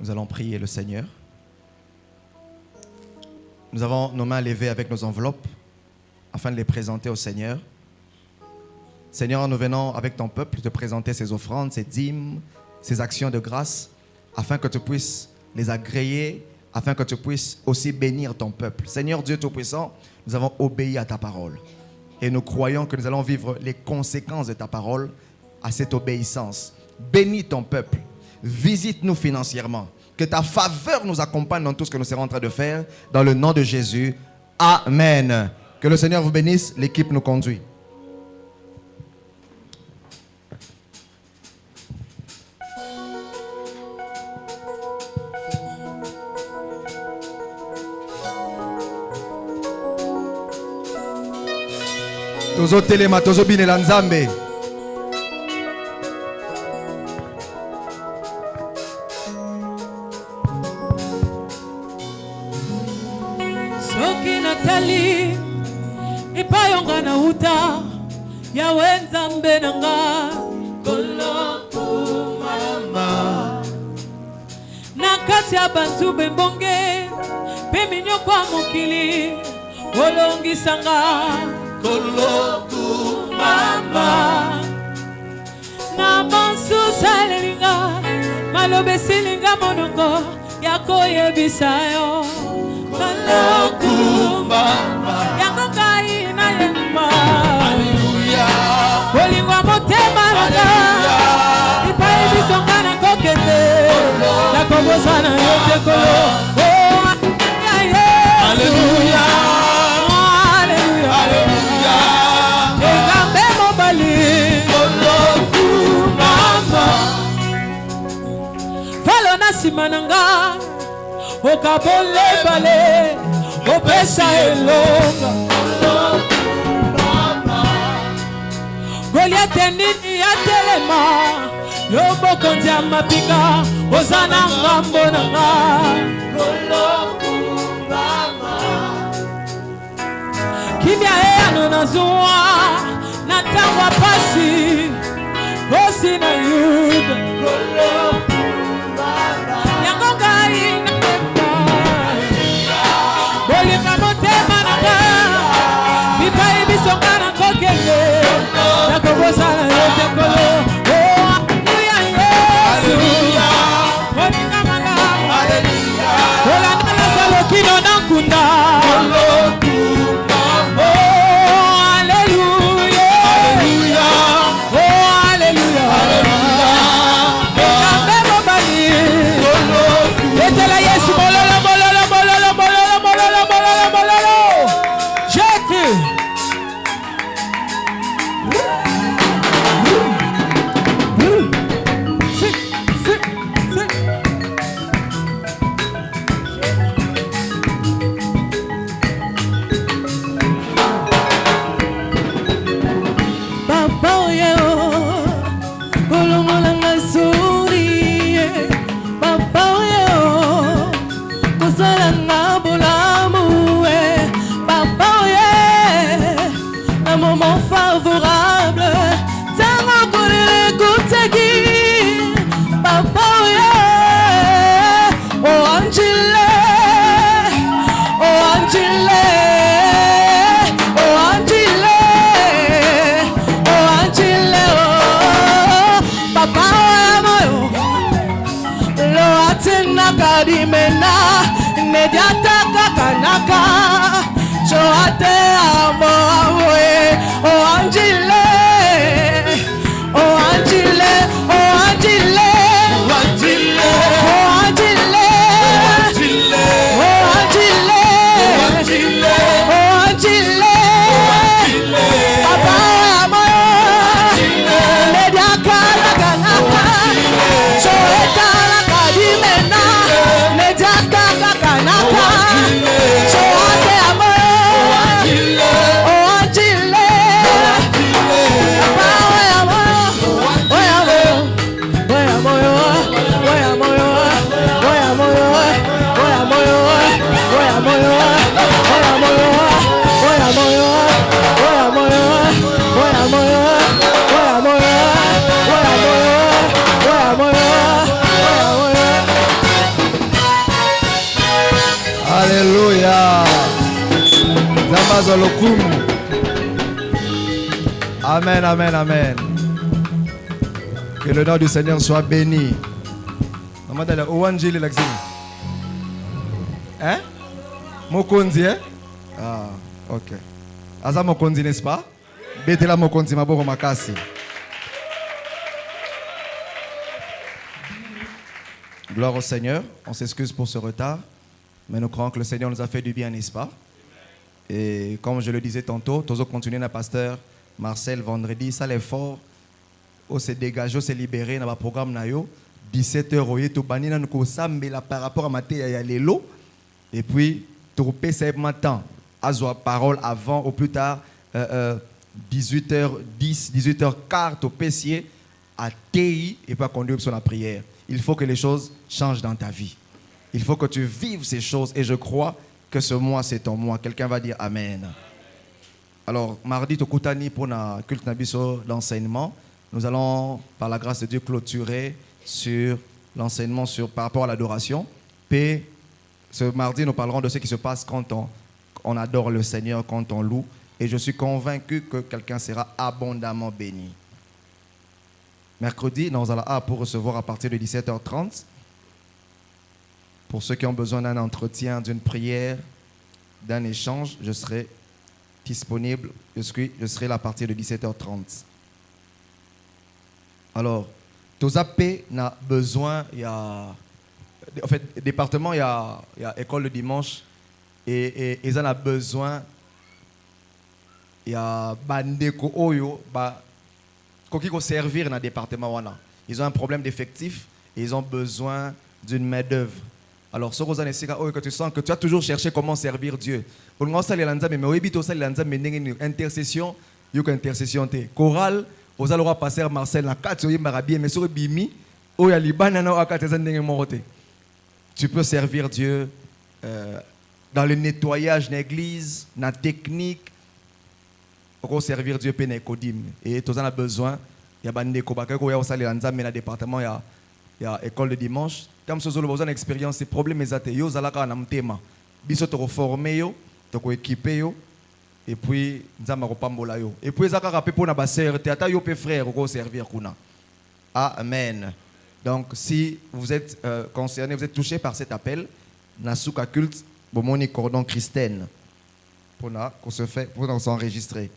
Nous allons prier le Seigneur. Nous avons nos mains levées avec nos enveloppes afin de les présenter au Seigneur. Seigneur, nous venons avec ton peuple te présenter ces offrandes, ces dîmes, ces actions de grâce, afin que tu puisses les agréer, afin que tu puisses aussi bénir ton peuple. Seigneur Dieu Tout-Puissant, nous avons obéi à ta parole. Et nous croyons que nous allons vivre les conséquences de ta parole à cette obéissance. Bénis ton peuple. Visite-nous financièrement. Que ta faveur nous accompagne dans tout ce que nous serons en train de faire. Dans le nom de Jésus. Amen. Que le Seigneur vous bénisse. L'équipe nous conduit. Tozo telema, tozo bine la nzambe. Soki natali ipayonga na uta ya wenzambe nanga koloku mama nakati ya bantu bembonge pe minyo kwa mokili olongisanga koloku mama na bansu salelinga malobe silinga monoko yako yebisayo koloku mama yako kai na yema haleluya olingwa motema langa ipai bisonga na kokende na kobosana yote kolo oh haleluya simananga okabole bale opesa elonga Goliath nini ya telema yoboko ndia mapika ozana ngambo nanga kimia eno nazua na tangwa pasi osi na yuda Amen, amen, amen. Que le nom du Seigneur soit béni. Hein? Mokonzi, hein? Ah, ok. Aza Mokonzi, n'est-ce pas? Betela Mokonzi, Maboko Makasi. Gloire au Seigneur. On s'excuse pour ce retard, mais nous croyons que le Seigneur nous a fait du bien, n'est-ce pas? Et comme je le disais tantôt, tous continuer na pasteur Marcel vendredi, ça l'effort. On s'est dégagé, on s'est libéré dans le programme 17h tout banina nous sambela par rapport à Matthieu et Lélo. Et puis trouper c'est matin à parole avant au plus tard 18h10, 18h15 au Pessier à TI et pas conduire sur la prière. Il faut que les choses changent dans ta vie. Il faut que tu vives ces choses et je crois que ce mois c'est ton mois. Quelqu'un va dire Amen. Alors, mardi, au Koutani pour le culte Nabiso, l'enseignement, nous allons, par la grâce de Dieu, clôturer sur l'enseignement par rapport à l'adoration. Puis, ce mardi, nous parlerons de ce qui se passe quand on adore le Seigneur, quand on loue. Et je suis convaincu que quelqu'un sera abondamment béni. Mercredi, nous allons pour recevoir à partir de 17h30. Pour ceux qui ont besoin d'un entretien, d'une prière, d'un échange, je serai disponible. Je serai là à partir de 17h30. Alors, Tozape n'a besoin, il y a... En fait, département, il y a école le dimanche et ils en ont besoin. Il y a Bandeko Oyo, qui vont servir dans le département. Ils ont un problème d'effectif et ils ont besoin d'une main-d'œuvre. Alors, ce que tu sens que tu as toujours cherché comment servir Dieu. Intercession, il y a une intercession. Chorale, vous allez voir passer Marcel, mais sur Bimi, tu peux servir Dieu dans le nettoyage de l'église, dans la technique. Pour servir Dieu, et tu as besoin. Il y a des département, il y a école de dimanche. Comme si vous avez besoin d'expérience, ces problèmes, vous avez besoin de thème. Vous avez formé, vous avez équipé, et puis vous avez et puis vous avez pour la sœur, vous avez frère, vous servir. Amen. Donc, si vous êtes concerné, vous êtes touché par cet appel, Nasuka Culte, vous avez cordon Christine pour s'enregistrer.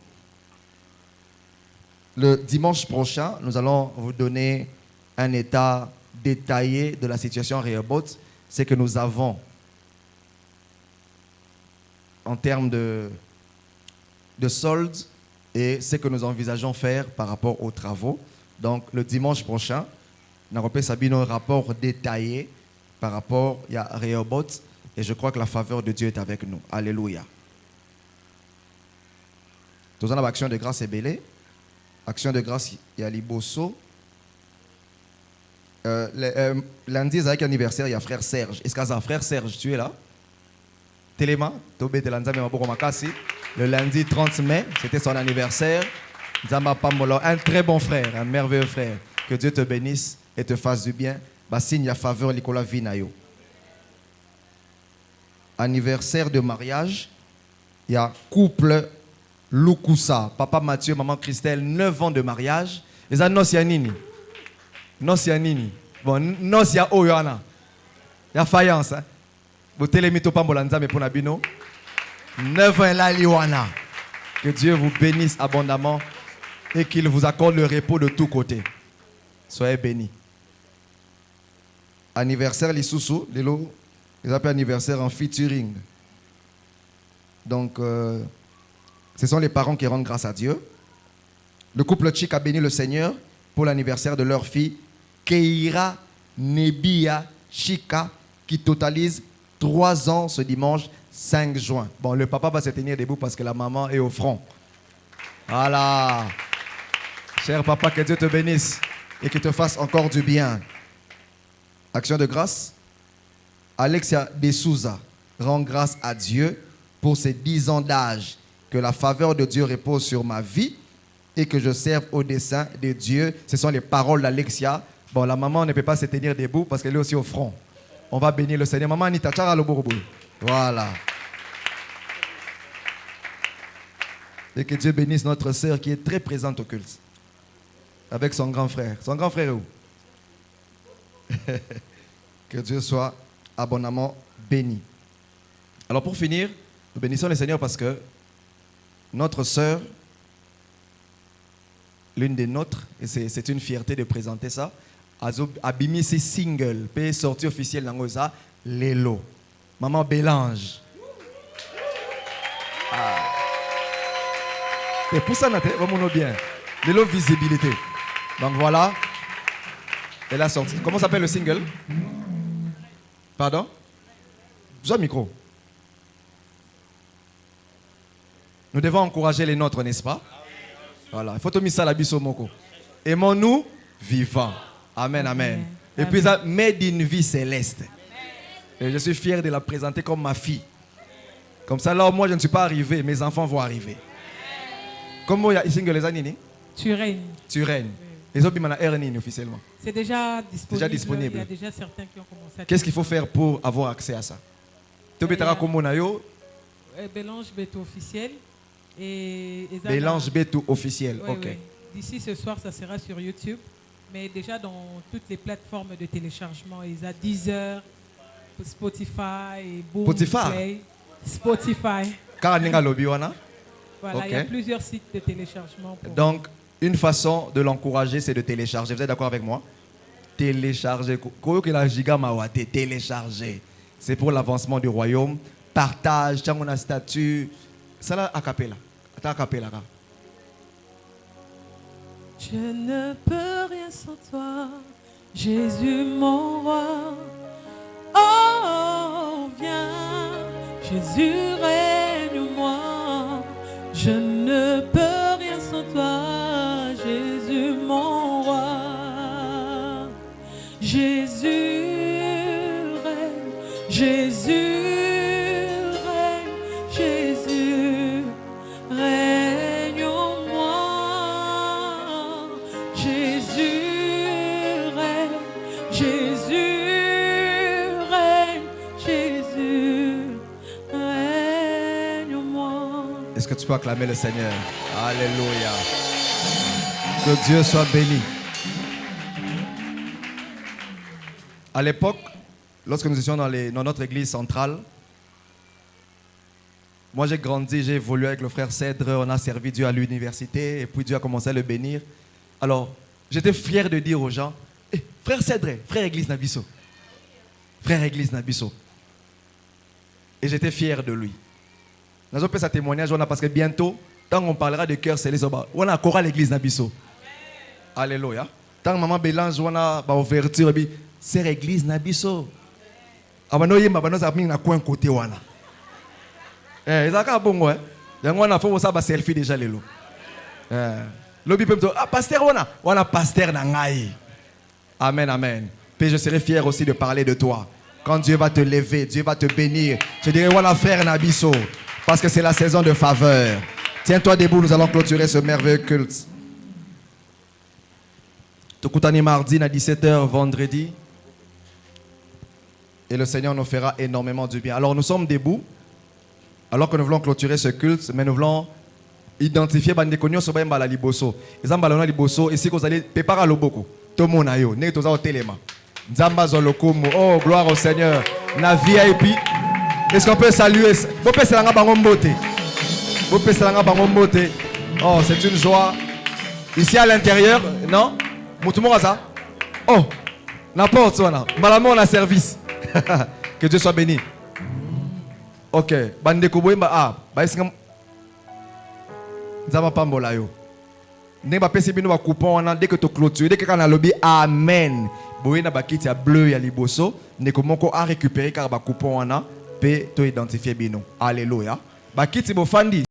Le dimanche prochain, nous allons vous donner un état détaillé de la situation à Rehoboth. C'est que nous avons, en termes de soldes, et ce que nous envisageons faire par rapport aux travaux. Donc, le dimanche prochain, nous avons un rapport détaillé par rapport à Rehoboth. Et je crois que la faveur de Dieu est avec nous. Alléluia. Nous avons l'action de grâce et belé. Action de grâce, il y a Liboso. Lundi, avec anniversaire, il y a frère Serge. Est-ce qu'il y a un frère Serge, tu es là? Téléma, le lundi 30 mai, c'était son anniversaire. Un très bon frère, un merveilleux frère. Que Dieu te bénisse et te fasse du bien. Signe la faveur, Nicolas Vinayo. Anniversaire de mariage, il y a couple Lukusa, papa Mathieu, maman Christelle, 9 ans de mariage. Et ça, non, c'est Nini. Non, c'est Nini. Bon, non, c'est Oyana. Il y a faïence. Vous télémito pas Molanza, mais pour Nabino. 9 ans là, Liwana. Que Dieu vous bénisse abondamment et qu'il vous accorde le repos de tous côtés. Soyez bénis. Anniversaire, les sous-sous, ils appellent anniversaire en featuring. Donc, ce sont les parents qui rendent grâce à Dieu. Le couple Chic a béni le Seigneur pour l'anniversaire de leur fille, Keira Nebia Chika, qui totalise 3 ans ce dimanche 5 juin. Bon, le papa va se tenir debout parce que la maman est au front. Voilà. Cher papa, que Dieu te bénisse et qu'il te fasse encore du bien. Action de grâce. Alexia De Souza rend grâce à Dieu pour ses 10 ans d'âge. Que la faveur de Dieu repose sur ma vie et que je serve au dessein de Dieu. Ce sont les paroles d'Alexia. Bon, la maman ne peut pas se tenir debout parce qu'elle est aussi au front. On va bénir le Seigneur. Maman, Anita, voilà. Et que Dieu bénisse notre sœur qui est très présente au culte. Avec son grand frère. Son grand frère est où? Que Dieu soit abondamment béni. Alors pour finir, nous bénissons le Seigneur parce que notre sœur, l'une des nôtres, et c'est une fierté de présenter ça, a bimi ses singles, puis sorti officiel dans ça, Lélo. Maman Bélange. Et pour ça, vraiment bien. Lélo visibilité. Donc voilà. Elle a sorti. Comment s'appelle le single? Pardon? Besoin de micro. Nous devons encourager les nôtres, n'est-ce pas? Voilà. Il faut te mettre ça à la biso moko. Aimons-nous vivants. Amen, amen. Et puis ça, made in vie céleste. Et je suis fier de la présenter comme ma fille. Comme ça, là, moi, je ne suis pas arrivé. Mes enfants vont arriver. Comment il y a ici les années? Tu règnes. Tu règnes. Les autres, ils ont officiellement. C'est déjà disponible. Déjà disponible. Il y a déjà certains qui ont commencé à... Qu'est-ce qu'il faut faire pour avoir accès à ça? Bélange Beto officiel. Bélange Beto officiel, oui, ok. Oui. D'ici ce soir, ça sera sur YouTube. Mais déjà dans toutes les plateformes de téléchargement, ils ont Deezer, Spotify, Boom Play, Spotify. Voilà, okay. Il y a plusieurs sites de téléchargement. Donc, une façon de l'encourager, c'est de télécharger. Vous êtes d'accord avec moi? Télécharger. Télécharger. C'est pour l'avancement du royaume. Partage, tiens mon statut. Ça là, a cappella. Attends, a cappella. Je ne peux rien sans toi, Jésus mon roi. Oh, viens, Jésus règne-moi. Je ne peux rien sans toi, Jésus mon roi. Jésus règne, Jésus règne, Jésus règne en moi. Jésus règne, Jésus règne, Jésus règne en moi. Est-ce que tu peux acclamer le Seigneur? Alléluia. Que Dieu soit béni. À l'époque, lorsque nous étions dans notre église centrale, moi j'ai grandi, j'ai évolué avec le frère Cèdre, on a servi Dieu à l'université et puis Dieu a commencé à le bénir. Alors, j'étais fier de dire aux gens, hey, frère Cèdre, frère église Nabiso. Frère église Nabiso. Et j'étais fier de lui. Nous avons fait ce témoignage parce que bientôt, tant qu'on parlera de cœur céleste, on a chorale l'église Nabiso. Alléluia. Tant que maman Bélange, on a ouverture, c'est l'église Nabiso. Abano yemba bano za mingi na coin côté wana. Ezaka bongo yango na fo ça ba selfie déjà lelo. Lobi pemto pasteur wana pasteur na ngai. Amen amen. Puis je serai fier aussi de parler de toi. Quand Dieu va te lever, Dieu va te bénir. Je dirais voilà frère Nabiso parce que c'est la saison de faveur. Tiens-toi debout, nous allons clôturer ce merveilleux culte. Tokutani mardi à 17h vendredi. Et le Seigneur nous fera énormément du bien. Alors nous sommes debout, alors que nous voulons clôturer ce culte, mais nous voulons identifier Bandekonyo Sobaimba la Liboso. Et Zambalona Liboso, ici que vous allez préparer le boko. Tomonayo, ne toza au téléma. Nzamba Zolokomo, oh gloire au Seigneur. Na VIP. Est-ce qu'on peut saluer? Oh, c'est une joie. Ici à l'intérieur, non? Moutumoraza. Oh, n'importe quoi. Malamon a service. Que Dieu soit béni. Ok. Bande Koboimba. Ah, Baïsingam. Zama Pambola yo. Ne ba pesi bino ba coupon on dès que tu clôture, dès que quand on a lobby amen. Boyena ba kiti ya bleu ya liboso, ne komoko a récupérer car ba coupon on a pe to identifier bino. Alléluia. Ba kiti bo fandi